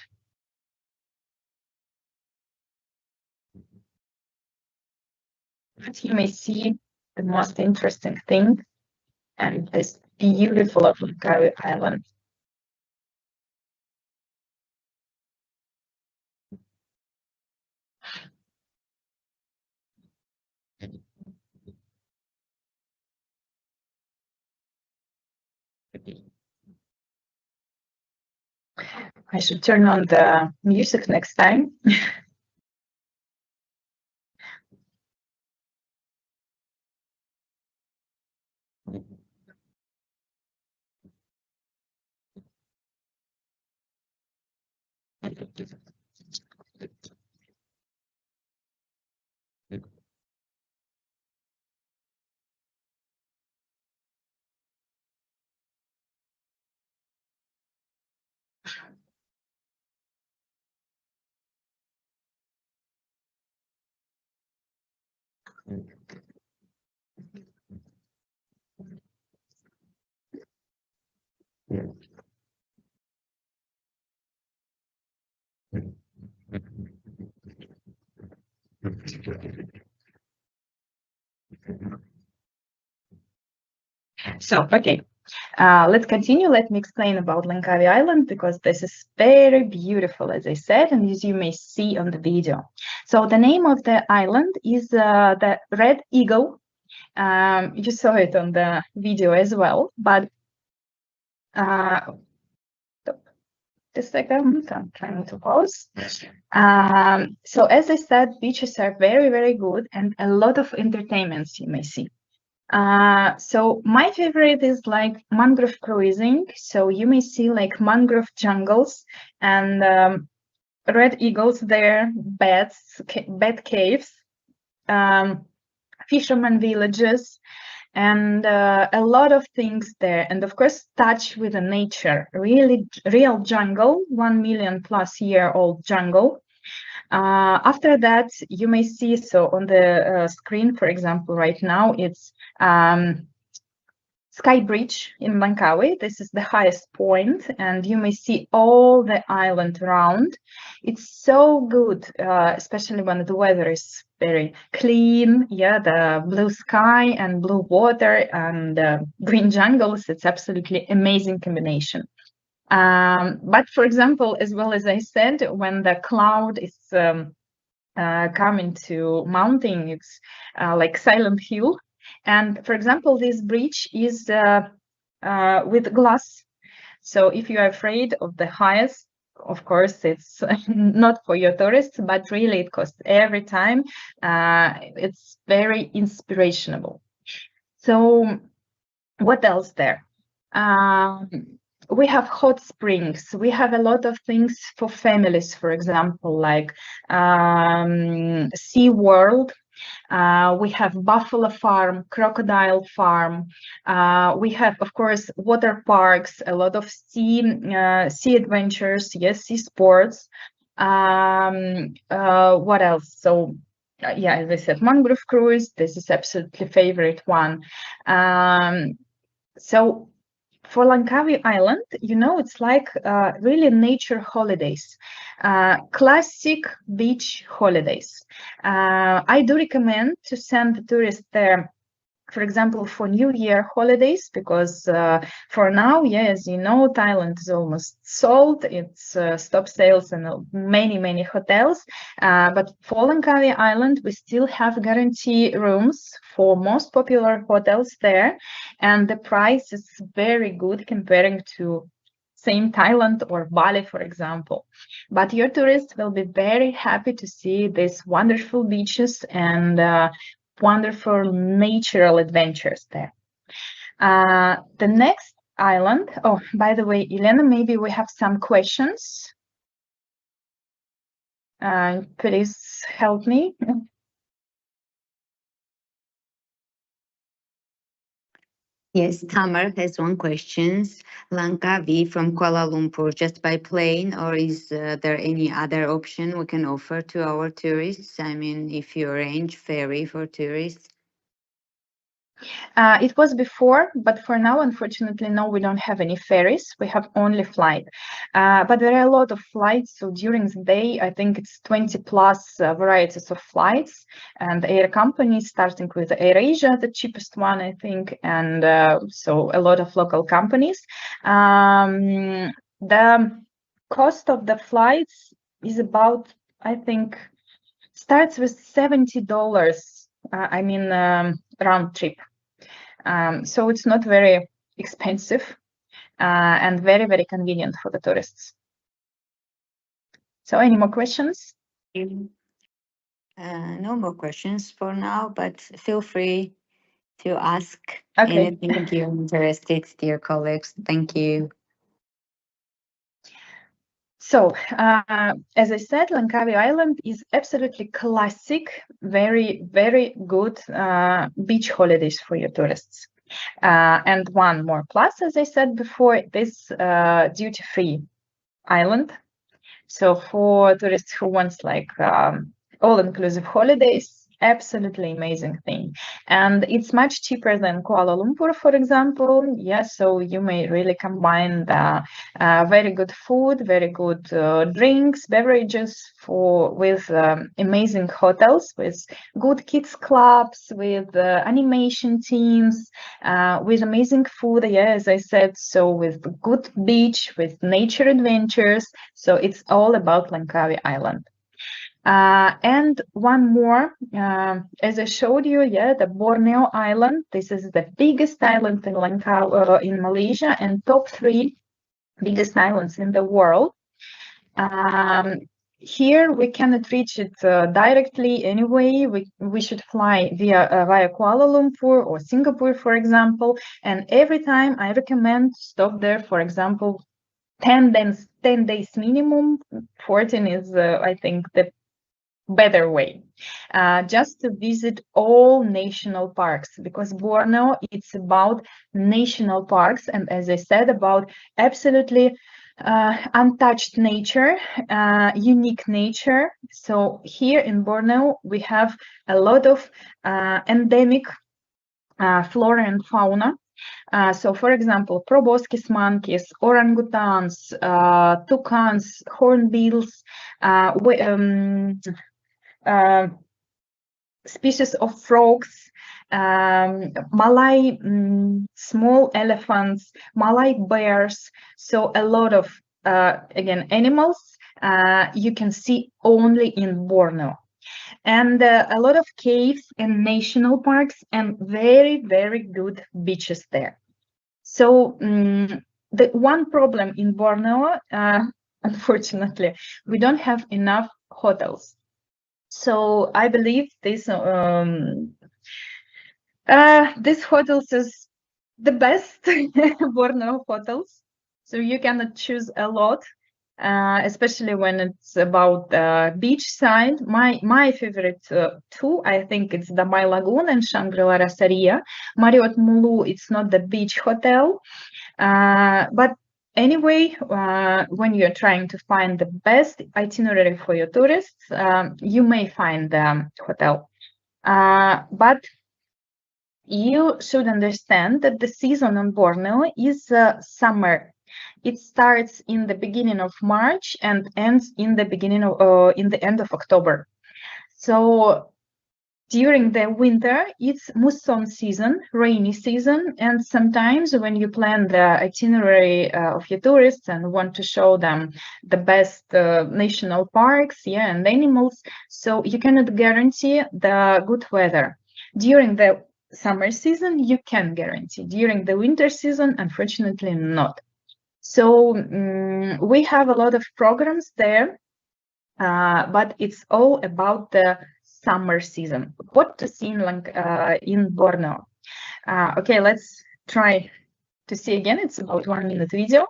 But you may see the most interesting thing, and this beautiful Langkawi Island. I should turn on the music next time. So, okay, let's continue. Let me explain about Langkawi Island, because this is very beautiful, as I said, and as you may see on the video. So the name of the island is the Red Eagle. You saw it on the video as well, but just a second, I'm trying to pause. So as I said, beaches are very, very good, and a lot of entertainments you may see. So my favorite is like mangrove cruising. So you may see like mangrove jungles and red eagles there, bat caves, fisherman villages, and a lot of things there. And of course, touch with the nature, really real jungle, 1 million plus year old jungle. After that, you may see, so on the screen, for example, right now, it's Sky Bridge in Langkawi. This is the highest point, and you may see all the island around. It's so good, especially when the weather is very clean. Yeah, the blue sky and blue water and green jungles. It's absolutely amazing combination. But for example, as well as I said, when the cloud is coming to mountain, it's like Silent Hill. And for example, this bridge is with glass. So if you are afraid of the highest, of course, it's not for your tourists, but really it costs every time. It's very inspirational. So what else there? We have hot springs. We have a lot of things for families, for example, like Sea World. We have Buffalo Farm, Crocodile Farm. We have, of course, water parks, a lot of sea adventures, yes, sea sports. What else? So, yeah, as I said, mangrove cruise. This is absolutely favorite one. So for Langkawi Island, you know, it's like really nature holidays, classic beach holidays. I do recommend to send the tourists there, for example, for New Year holidays, because for now, yeah, as you know, Thailand is almost sold. It's stop sales in many, many hotels. But for Langkawi Island, we still have guarantee rooms for most popular hotels there. And the price is very good comparing to same Thailand or Bali, for example. But your tourists will be very happy to see these wonderful beaches and wonderful natural adventures there. The next island, oh, by the way, Elena, maybe we have some questions. Please help me. Yes, Tamar has one question. Langkawi from Kuala Lumpur just by plane, or is there any other option we can offer to our tourists? I mean, if you arrange ferry for tourists. It was before, but for now, unfortunately, no, we don't have any ferries. We have only flight. But there are a lot of flights. So during the day, I think it's 20 plus varieties of flights and air companies, starting with AirAsia, the cheapest one, I think. And so a lot of local companies. The cost of the flights is about, I think, starts with $70. I mean, round trip. So it's not very expensive and very, very convenient for the tourists. So any more questions? No more questions for now, but feel free to ask Okay. anything you're interested, dear colleagues. Thank you. So, as I said, Langkawi Island is absolutely classic, very, very good beach holidays for your tourists. And one more plus, as I said before, this duty-free island. So for tourists who wants like all-inclusive holidays, absolutely amazing thing. And it's much cheaper than Kuala Lumpur, for example. Yeah, so you may really combine the very good food, very good drinks, beverages with amazing hotels, with good kids clubs, with animation teams, with amazing food. Yeah, as I said, so with good beach, with nature adventures. So it's all about Langkawi Island. And one more, as I showed you, yeah, the Borneo Island. This is the biggest island in Langkawi, in Malaysia, and top 3 biggest islands in the world. Here we cannot reach it directly anyway. We should fly via Kuala Lumpur or Singapore, for example. And every time I recommend stop there, for example, 10 days minimum. 14 is, I think, the better way, just to visit all national parks, because Borneo, it's about national parks, and as I said, about absolutely untouched nature, unique nature. So here in Borneo we have a lot of endemic flora and fauna. So, for example, proboscis monkeys, orangutans, toucans, hornbills, species of frogs, Malay small elephants, Malay bears. So a lot of, again, animals you can see only in Borneo. And a lot of caves and national parks and very, very good beaches there. So the one problem in Borneo, unfortunately, we don't have enough hotels. So I believe this hotels is the best Borneo hotels. So you cannot choose a lot, especially when it's about the beach side. My favorite 2, I think it's the My Lagoon and Shangri-La Rasaria. Marriott Mulu, it's not the beach hotel, but anyway, when you're trying to find the best itinerary for your tourists, you may find the hotel. But you should understand that the season on Borneo is summer. It starts in the beginning of March and ends in the beginning of in the end of October. So during the winter, it's muson season, rainy season, and sometimes when you plan the itinerary of your tourists and want to show them the best national parks, yeah, and animals, so you cannot guarantee the good weather. During the summer season, you can guarantee. During the winter season, unfortunately not. So we have a lot of programs there, but it's all about the summer season. What to see in Borneo? Okay, let's try to see again. It's about 1 minute video.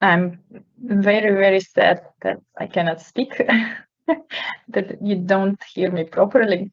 I'm very, very sad that I cannot speak, that you don't hear me properly.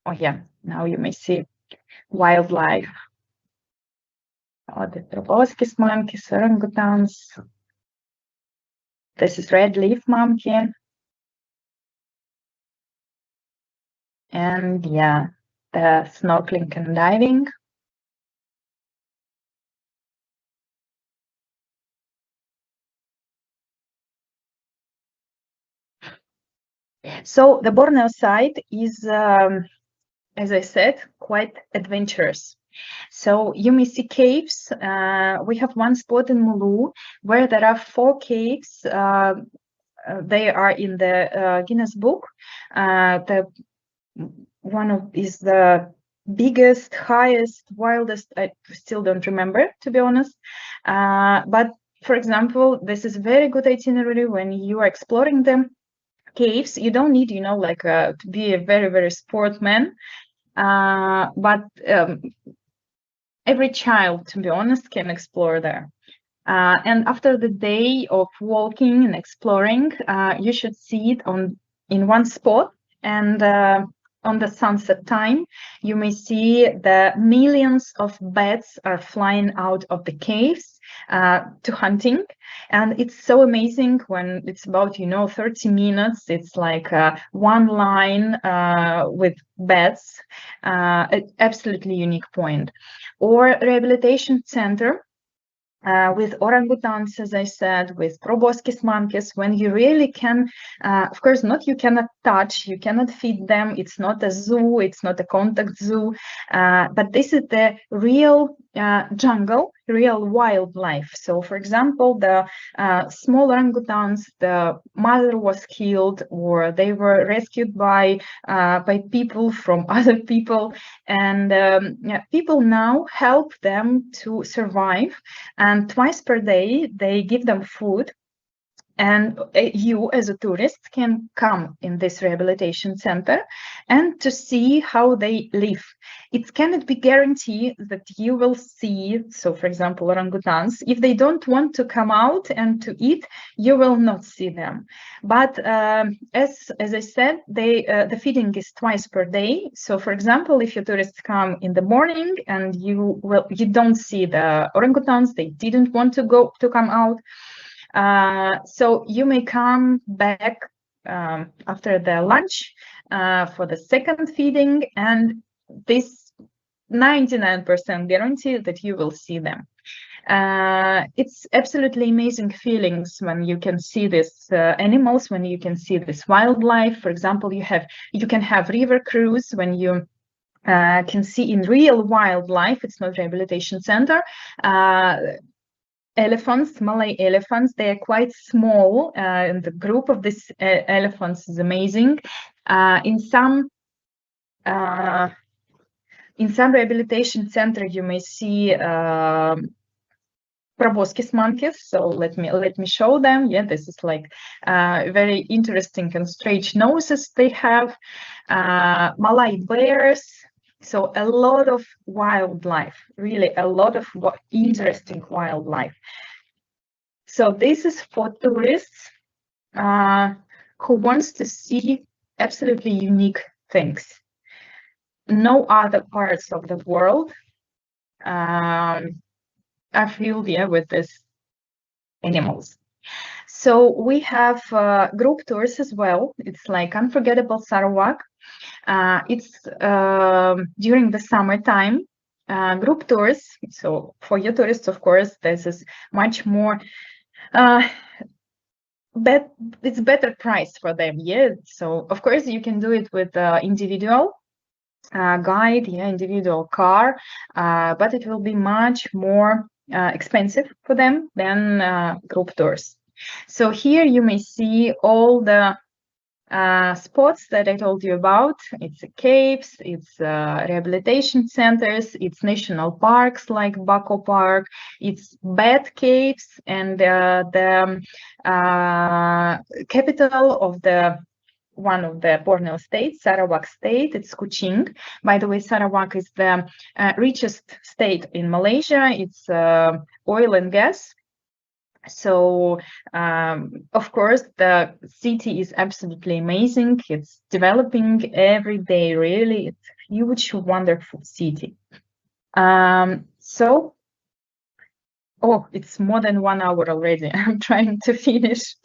Oh yeah, now you may see wildlife. Oh, the proboscis monkeys, orangutans. This is red leaf monkey. And yeah, the snorkeling and diving. So the Borneo side is, as I said, quite adventurous. So you may see caves. We have one spot in Mulu where there are 4 caves. They are in the Guinness Book. The one of is the biggest, highest, wildest. I still don't remember, to be honest. But for example, this is a very good itinerary when you are exploring them caves. You don't need, like to be a very, very sportman, but every child, to be honest, can explore there. And after the day of walking and exploring, you should see it in one spot. And on the sunset time, you may see the millions of bats are flying out of the caves to hunting. And it's so amazing when it's about 30 minutes. It's like one line with bats, an absolutely unique point. Or rehabilitation center with orangutans, as I said, with proboscis monkeys, when you really can, of course, you cannot touch, you cannot feed them. It's not a zoo, it's not a contact zoo, but this is the real jungle, real wildlife. So, for example, the small orangutans, the mother was killed, or they were rescued by people from other people, and people now help them to survive. And twice per day, they give them food. And you, as a tourist, can come in this rehabilitation center and to see how they live. It cannot be guaranteed that you will see, so for example, orangutans, if they don't want to come out and to eat, you will not see them. But as I said, the feeding is twice per day. So for example, if your tourists come in the morning and you don't see the orangutans, they didn't want to come out. So you may come back after the lunch for the second feeding, and this 99% guarantee that you will see them. It's absolutely amazing feelings when you can see these animals, when you can see this wildlife. For example, you can have river cruise when you can see in real wildlife. It's not rehabilitation center. Elephants, Malay elephants, they are quite small, and the group of these elephants is amazing. In some rehabilitation center, you may see proboscis monkeys. So let me show them. Yeah, this is like very interesting and strange noses they have. Malay bears. So a lot of wildlife, really a lot of interesting wildlife. So this is for tourists who wants to see absolutely unique things. No other parts of the world are filled with these animals. So we have group tours as well. It's like Unforgettable Sarawak. It's during the summertime, group tours. So for your tourists, of course, this is much more, but it's better price for them. Yeah. So of course you can do it with individual guide, individual car, but it will be much more expensive for them than group tours. So here you may see all the spots that I told you about. It's caves, it's rehabilitation centers, it's national parks like Bako Park, it's bat caves, and the capital of one of the Borneo states, Sarawak state, it's Kuching. By the way, Sarawak is the richest state in Malaysia. It's oil and gas. So, of course, the city is absolutely amazing. It's developing every day, really. It's a huge, wonderful city. So, it's more than 1 hour already. I'm trying to finish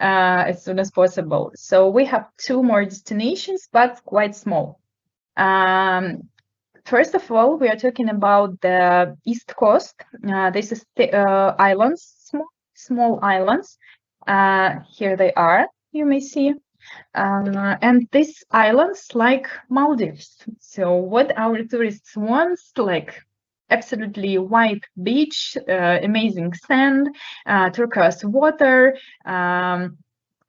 as soon as possible. So we have 2 more destinations, but quite small. First of all, we are talking about the East Coast. This is islands, small islands. Here they are, you may see. And these islands like Maldives. So what our tourists want, like absolutely white beach, amazing sand, turquoise water,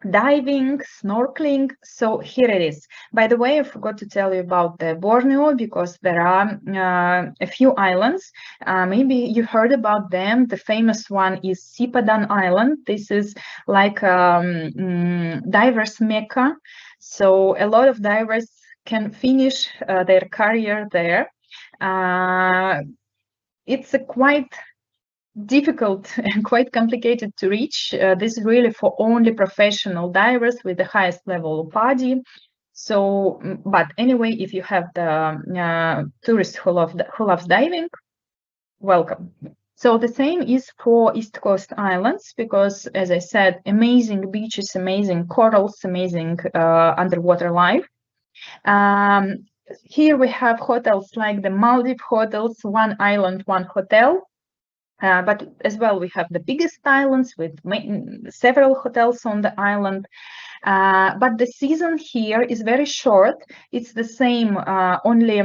diving, snorkeling. So here it is. By the way, I forgot to tell you about the Borneo, because there are a few islands. Maybe you heard about them. The famous one is Sipadan Island. This is like divers Mecca. So a lot of divers can finish their career there. It's a quite difficult and quite complicated to reach. This is really for only professional divers with the highest level of PADI. So, but anyway, if you have the tourist who loves diving, welcome. So the same is for East Coast Islands, because, as I said, amazing beaches, amazing corals, amazing underwater life. Here we have hotels like the Maldives hotels, one island, one hotel. But as well, we have the biggest islands with several hotels on the island. But the season here is very short. It's the same, only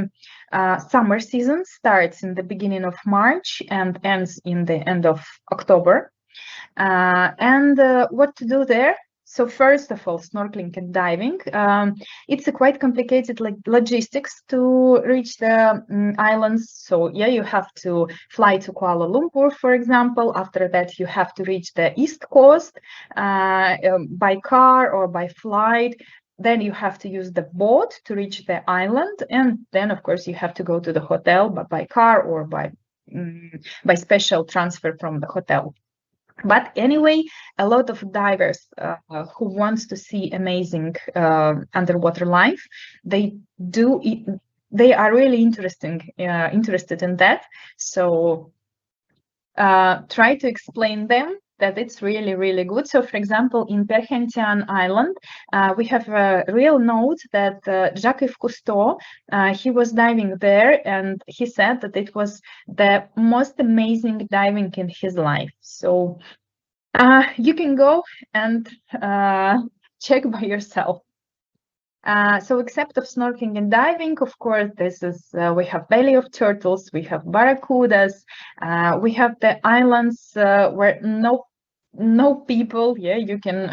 summer season starts in the beginning of March and ends in the end of October. And what to do there? So first of all, snorkeling and diving. It's a quite complicated logistics to reach the islands. So yeah, you have to fly to Kuala Lumpur, for example. After that, you have to reach the East Coast by car or by flight. Then you have to use the boat to reach the island. And then, of course, you have to go to the hotel by car or by special transfer from the hotel. But anyway, a lot of divers who wants to see amazing underwater life, they are really interested in that. So try to explain them that it's really, really good. So, for example, in Perhentian Island, we have a real note that Jacques Cousteau, he was diving there, and he said that it was the most amazing diving in his life. So you can go and check by yourself. So except of snorkeling and diving, of course, this is we have belly of turtles, we have barracudas, we have the islands where no people, yeah, you can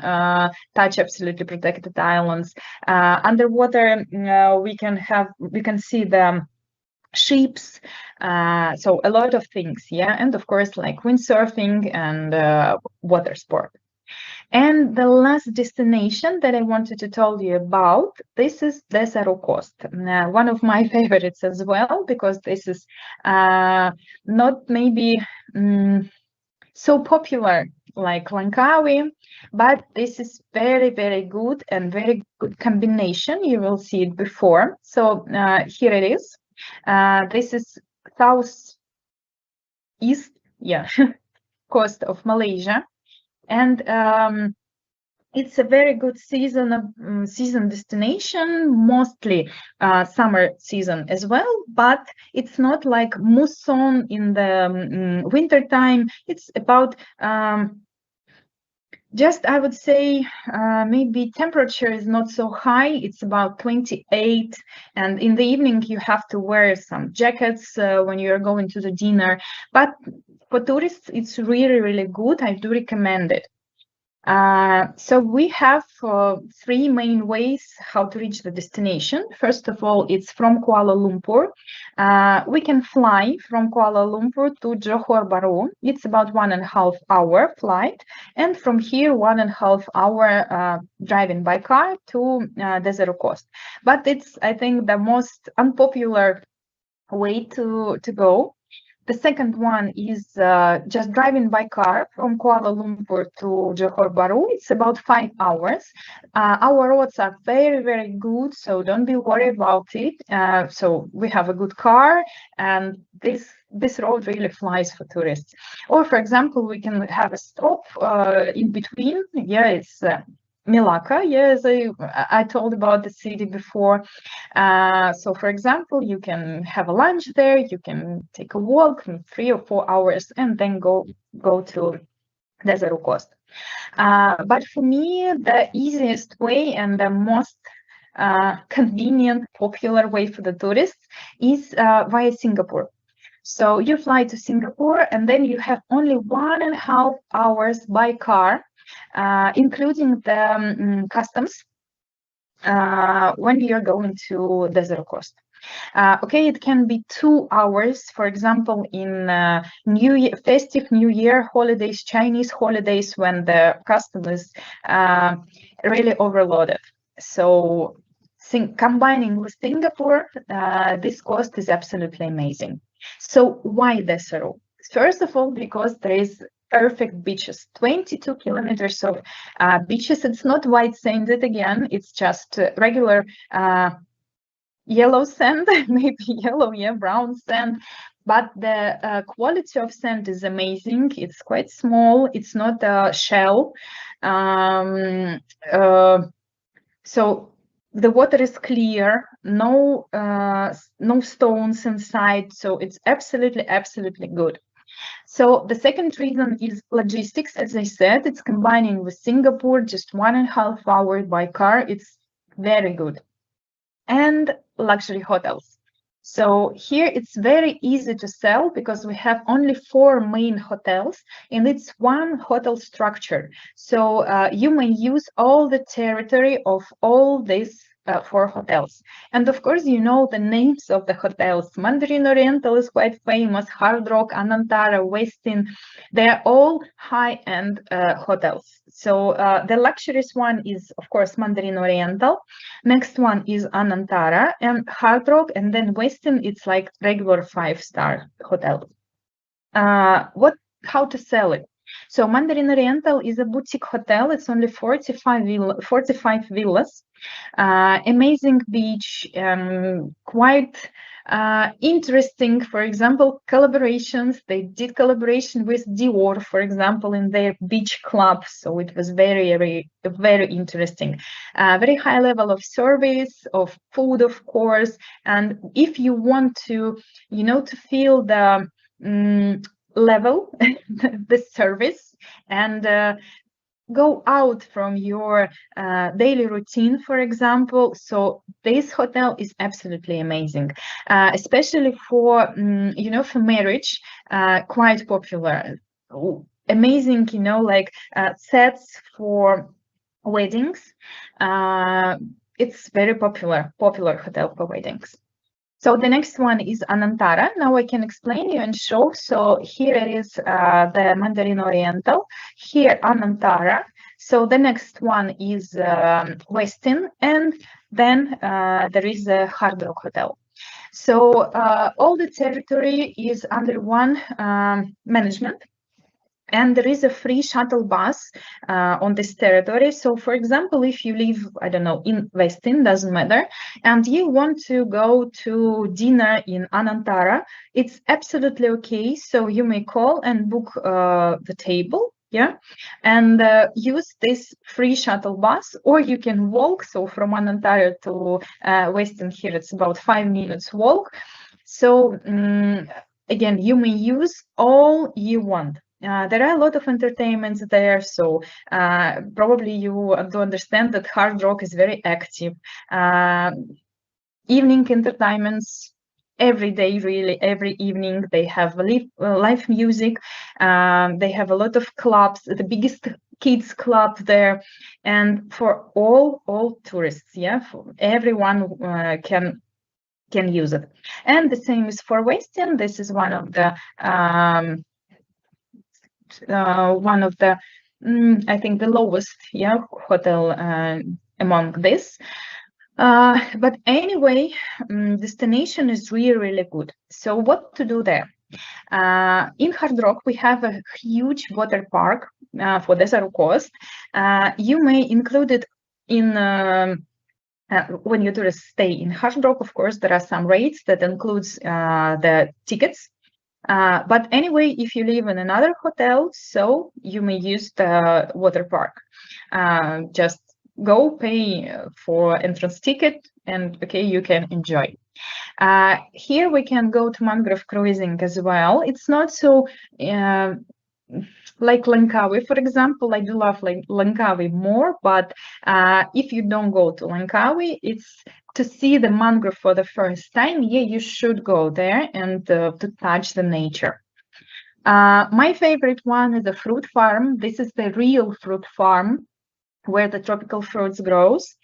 touch absolutely protected islands. Underwater, we can see the ships, so a lot of things, yeah, and of course like windsurfing and water sport. And the last destination that I wanted to tell you about, this is Desaru Coast, one of my favorites as well, because this is not maybe so popular like Langkawi, but this is very, very good and very good combination. You will see it before. So here it is. This is southeast, yeah, coast of Malaysia. And it's a very good season destination, mostly summer season as well, but it's not like muson in the winter time. It's about just, I would say, maybe temperature is not so high. It's about 28, and in the evening you have to wear some jackets when you're going to the dinner. But for tourists, it's really, really good. I do recommend it. So we have 3 main ways how to reach the destination. First of all, it's from Kuala Lumpur. We can fly from Kuala Lumpur to Johor Bahru. It's about 1.5 hour flight. And from here, 1.5 hour driving by car to Desaru Coast. But it's, I think, the most unpopular way to go. The second one is just driving by car from Kuala Lumpur to Johor Bahru. It's about 5 hours. Our roads are very, very good, so don't be worried about it. So we have a good car, and this road really flies for tourists. Or, for example, we can have a stop in between. Yeah, it's Melaka, yes, I told about the city before. So, for example, you can have a lunch there, you can take a walk in 3 or 4 hours, and then go to Desaru Coast. But for me, the easiest way and the most convenient, popular way for the tourists is via Singapore. So you fly to Singapore and then you have only 1.5 hours by car, including the customs, when you're going to the Zero Coast. Okay, it can be 2 hours, for example, in New Year, festive New Year holidays, Chinese holidays, when the custom is really overloaded. So combining with Singapore, this cost is absolutely amazing. So why Desero? First of all, because there is perfect beaches, 22 kilometers of beaches. It's not white sanded again, it's just regular yellow sand, maybe yellow, yeah, brown sand, but the quality of sand is amazing. It's quite small, it's not a shell. So the water is clear, no stones inside, so it's absolutely good. So the second reason is logistics. As I said, it's combining with Singapore, just 1.5 hours by car. It's very good. And luxury hotels. So here it's very easy to sell because we have only 4 main hotels and it's one hotel structure. So you may use all the territory of all these 4 hotels. And of course, you know the names of the hotels. Mandarin Oriental is quite famous, Hard Rock, Anantara, Westin. They're all high-end hotels. So the luxurious one is, of course, Mandarin Oriental. Next one is Anantara and Hard Rock, and then Westin, it's like regular 5-star hotel. How to sell it? So Mandarin Oriental is a boutique hotel. It's only 45 villas, amazing beach, quite interesting. For example, collaborations. They did collaboration with Dior, for example, in their beach club. So it was very interesting. Very high level of service, of food, of course. And if you want to, to feel the level, the service, and go out from your daily routine, for example. So this hotel is absolutely amazing, especially for for marriage, quite popular. Amazing, like sets for weddings. It's very popular hotel for weddings. So the next one is Anantara. Now I can explain you and show. So here it is the Mandarin Oriental. Here Anantara. So the next one is Westin, and then there is a Hard Rock Hotel. So all the territory is under one management. And there is a free shuttle bus on this territory. So, for example, if you live, I don't know, in Westin, doesn't matter, and you want to go to dinner in Anantara, it's absolutely okay. So you may call and book the table, yeah, and use this free shuttle bus, or you can walk. So from Anantara to Westin, here it's about 5 minutes walk. So again, you may use all you want. There are a lot of entertainments there, so probably you do understand that Hard Rock is very active. Evening entertainments every day, really, every evening. They have live music. They have a lot of clubs, the biggest kids club there, and for all tourists, yeah, for everyone can use it. And the same is for Westin. This is one of the I think the lowest, yeah, hotel among this. But anyway, destination is really good. So what to do there? In Hard Rock, we have a huge water park for the Zero Coast. You may include it in when you tourists stay in Hard Rock. Of course, there are some rates that includes the tickets. But anyway, if you live in another hotel, so you may use the water park. Just go pay for entrance ticket, and okay, you can enjoy. Here we can go to mangrove cruising as well. It's not so like Langkawi, for example. I do love Langkawi more, but if you don't go to Langkawi, it's to see the mangrove for the first time. Yeah, you should go there and to touch the nature. My favorite one is a fruit farm. This is the real fruit farm where the tropical fruits grows,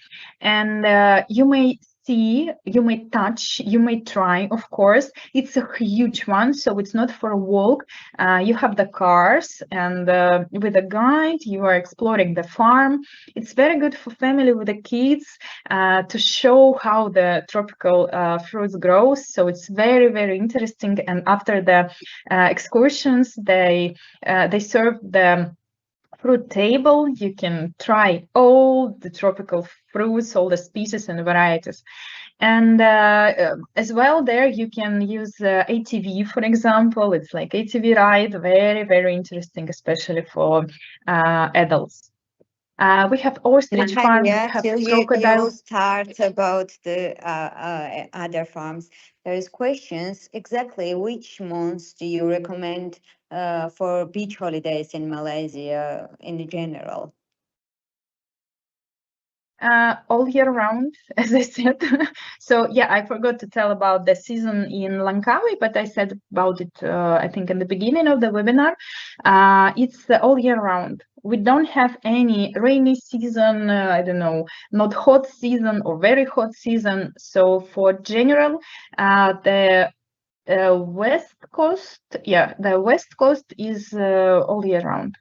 and you may see, you may touch, you may try. Of course, it's a huge one, so it's not for a walk. You have the cars, and with a guide you are exploring the farm. It's very good for family with the kids to show how the tropical fruits grow. So it's very, very interesting. And after the excursions, they serve the fruit table. You can try all the tropical fruits, all the species and varieties. And as well, there you can use ATV, for example. It's like ATV ride, very, very interesting, especially for adults. We have ostrich farm, we have crocodile. You start about the other farms. There is questions exactly which months do you recommend for beach holidays in Malaysia in general? All year round, as I said. So yeah, I forgot to tell about the season in Langkawi, but I said about it, I think, in the beginning of the webinar. It's all year round. We don't have any rainy season, I don't know, not hot season or very hot season. So for general, the west coast, yeah, the west coast is all year round.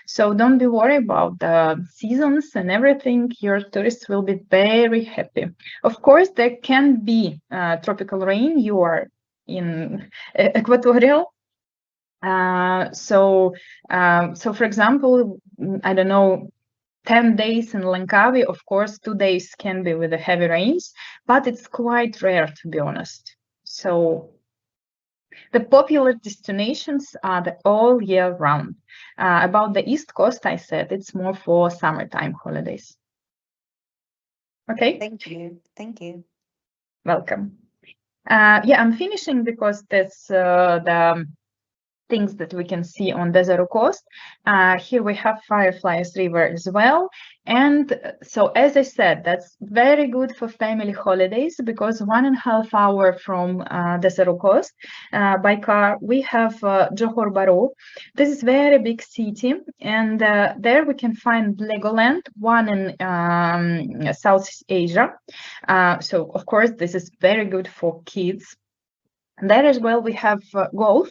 So don't be worried about the seasons and everything. Your tourists will be very happy. Of course, there can be tropical rain. You are in equatorial. So for example, I don't know, 10 days in Langkawi, of course, 2 days can be with the heavy rains, but it's quite rare, to be honest. So the popular destinations are the all year round. About the East Coast, I said it's more for summertime holidays. Okay. Thank you. Thank you. Welcome. Yeah, I'm finishing because that's the things that we can see on Desert Coast. Here we have Fireflies River as well. And so, as I said, that's very good for family holidays because 1.5 hours from Desert Coast by car, we have Johor Bahru. This is very big city, and there we can find Legoland, one in Southeast Asia. So, of course, this is very good for kids. And there as well, we have golf,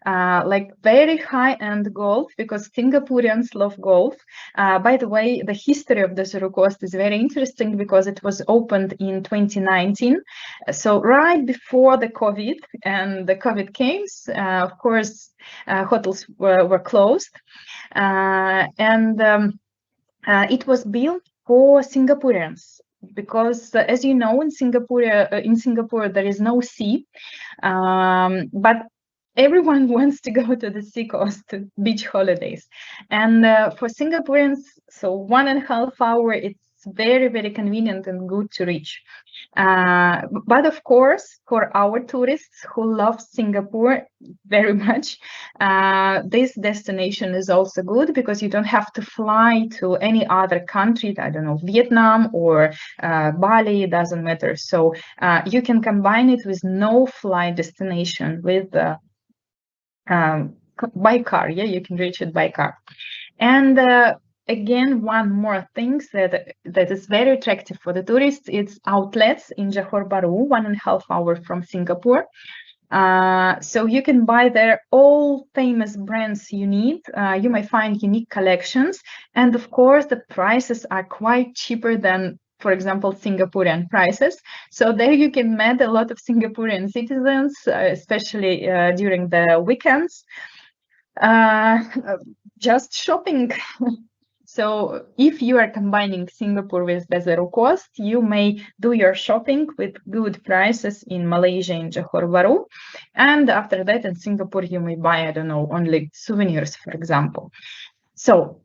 like very high-end golf, because Singaporeans love golf. By the way, the history of the Desert Coast is very interesting because it was opened in 2019. So right before the COVID, and the COVID came, of course, hotels were closed. And it was built for Singaporeans. Because as you know, in Singapore there is no sea, but everyone wants to go to the sea coast, to beach holidays. And for Singaporeans, so 1.5 hours, it's very, very convenient and good to reach. But of course, for our tourists who love Singapore very much, this destination is also good because you don't have to fly to any other country, I don't know, Vietnam or Bali, it doesn't matter. So you can combine it with no flight destination with by car. Yeah, you can reach it by car. And again, one more thing that is very attractive for the tourists, it's outlets in Johor Bahru, 1.5 hours from Singapore. So you can buy there all famous brands you need. You may find unique collections. And of course, the prices are quite cheaper than, for example, Singaporean prices. So there you can meet a lot of Singaporean citizens, especially during the weekends. Just shopping. So if you are combining Singapore with Desert Coast, you may do your shopping with good prices in Malaysia and Johor Bahru. And after that, in Singapore, you may buy, I don't know, only souvenirs, for example. So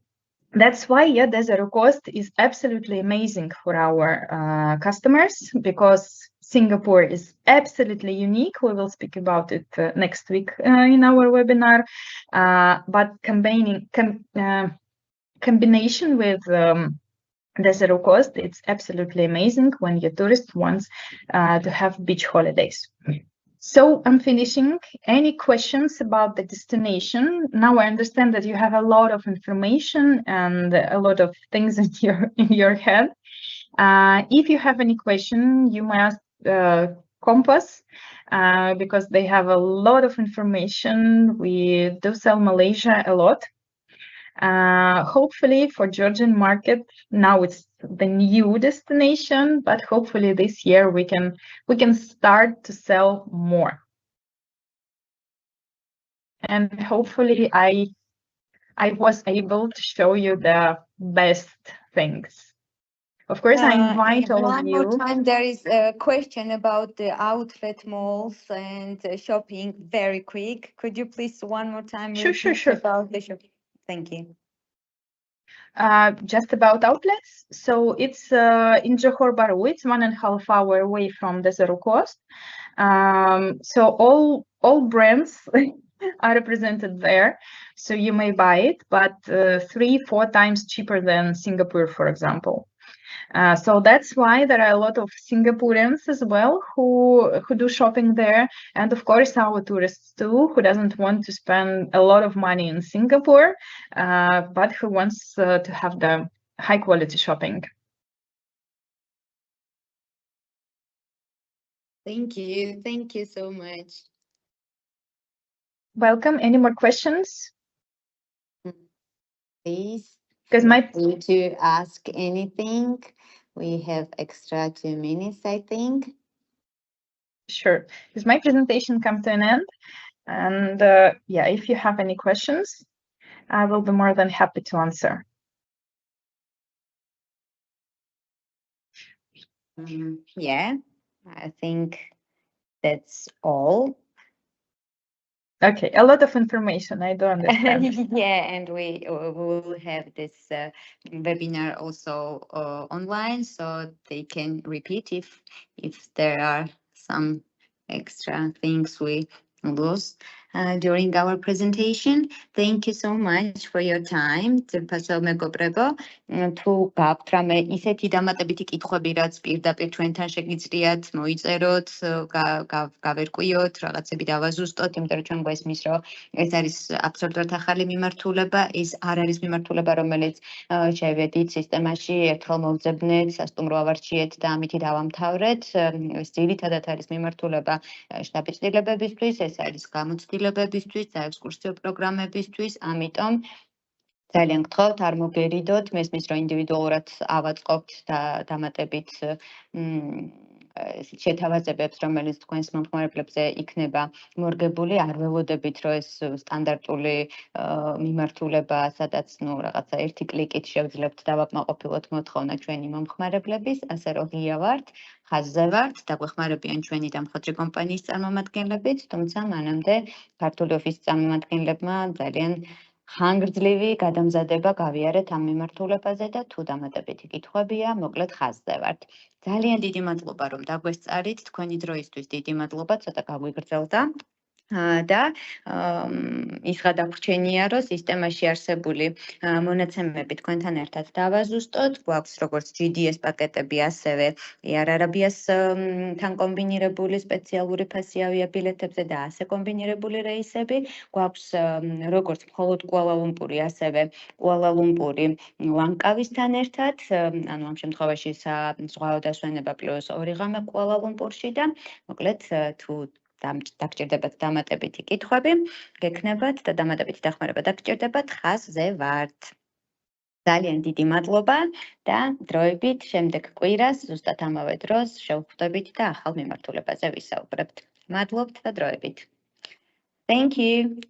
that's why, yeah, Desert Coast is absolutely amazing for our customers, because Singapore is absolutely unique. We will speak about it next week in our webinar. But combination with the zero cost, it's absolutely amazing when your tourist wants to have beach holidays. So I'm finishing. Any questions about the destination? Now I understand that you have a lot of information and a lot of things in your head. If you have any question, you may ask KOMPAS because they have a lot of information. We do sell Malaysia a lot. Hopefully for Georgian market, now it's the new destination, but hopefully this year we can start to sell more. And hopefully I was able to show you the best things. Of course, I invite all of you. One more time, there is a question about the outlet malls and shopping. Very quick. Could you please one more time repeat about the shopping? Thank you. Just about outlets. So it's in Johor Bahru. It's 1.5 hours away from the zero cost. So all brands are represented there. So you may buy it, but 3-4 times cheaper than Singapore, for example. So that's why there are a lot of Singaporeans as well who do shopping there, and of course our tourists too, who doesn't want to spend a lot of money in Singapore, but who wants to have the high quality shopping. Thank you so much. Welcome. Any more questions? Please. Because free to ask anything. We have extra 2 minutes, I think. Sure. Because my presentation comes to an end, and yeah, if you have any questions, I will be more than happy to answer. Yeah, I think that's all. Okay, a lot of information. I do understand. Yeah, and we will have this webinar also online, so they can repeat if there are some extra things we lose during our presentation. Thank you so much for your time. Ძირფასო მეგობრებო, თუ გაქვთ რამე ისეთი დამატებითი კითხვები, რაც პირდაპირ ჩვენთან შეგიძლიათ მოიწეროთ, გავერკვიოთ, რაღაცები დავაზუსტოთ, იმიტომ რომ ჩვენ გვესმის, რომ ეს არის აბსოლუტურად ახალი მიმართულება, ეს არ არის მიმართულება, რომელიც შევედით სისტემაში, ერთხელ მოვძებნეთ, სასტუმრო ავარჩიეთ და ამით დავამთავრეთ. ეს ძირითადად არის მიმართულება შტაბ-ცვლილებებისთვის, ეს არის გამოცდილებებისთვის და ექსკურსიო პროგრამებისთვის, ამიტომ ძალიან გთხოვთ, არ მოგერიდოთ, მესმის, რომ ინდივიდუალურად ავაწყობთ და დამატებით შეთავაზებებს, რომელიც თქვენს მომხმარებლებზე იქნება მორგებული, არ ველოდებით, რომ ეს სტანდარტული მიმართულება, სადაც რაღაცა ერთი კლიკით შევძლებთ დავაკმაყოფილოთ მოთხოვნა ჩვენი მომხმარებლების, ასე რომ ღია ვართ, ხაზზე ვართ, დაგვეხმარებიან ჩვენი დამხოთრი კომპანიის წარმომადგენლებით, თუმცა მანამდე ქართული ოფისის წარმომადგენლებმა ძალიან ხანგრძლივი გადამზადება გავიარეთ ამ მიმართულებაზე და თუ დამატებითი კითხვებია, მოკლედ ხაზზე ვართ. ძალიან დიდი მადლობა, რომ დაგვესწარით, თქვენი დროისთვის დიდი მადლობა, ცოტა გაგვიგრძელდა. და ის გადაგვრჩენია, რომ სისტემაში არსებული მონაცემები თქვენთან ერთად დავაზუსტოთ. გვაქვს როგორც GDS პაკეტები, ასევე Air Arabias-თან კომბინირებული სპეციალური ფასი ავიაბილეთებზე და ასე კომბინირებული რეისები. გვაქვს როგორც მხოლოდ კუალა-ლუმპური, ასევე კუალა-ლუმპური ლანკავისთან ერთად, ანუ ამ შემთხვევაში ზღვაო დასვენება პლუს 2 ღამე კუალა-ლუმპურში და მოკლედ თუ დაგჭირდებათ დამატებითი კითხვები, გექნებათ და დამატებითი დახმარება დაგჭირდებათ, ხაზზე ვართ. ძალიან დიდი მადლობა და დროებით შემდეგ კვირას, ზუსტად ამავე დროს შევხვდებით და ახალ მიმართულებაზე ვისაუბრებთ. მადლობთ და დროებით. Thank you.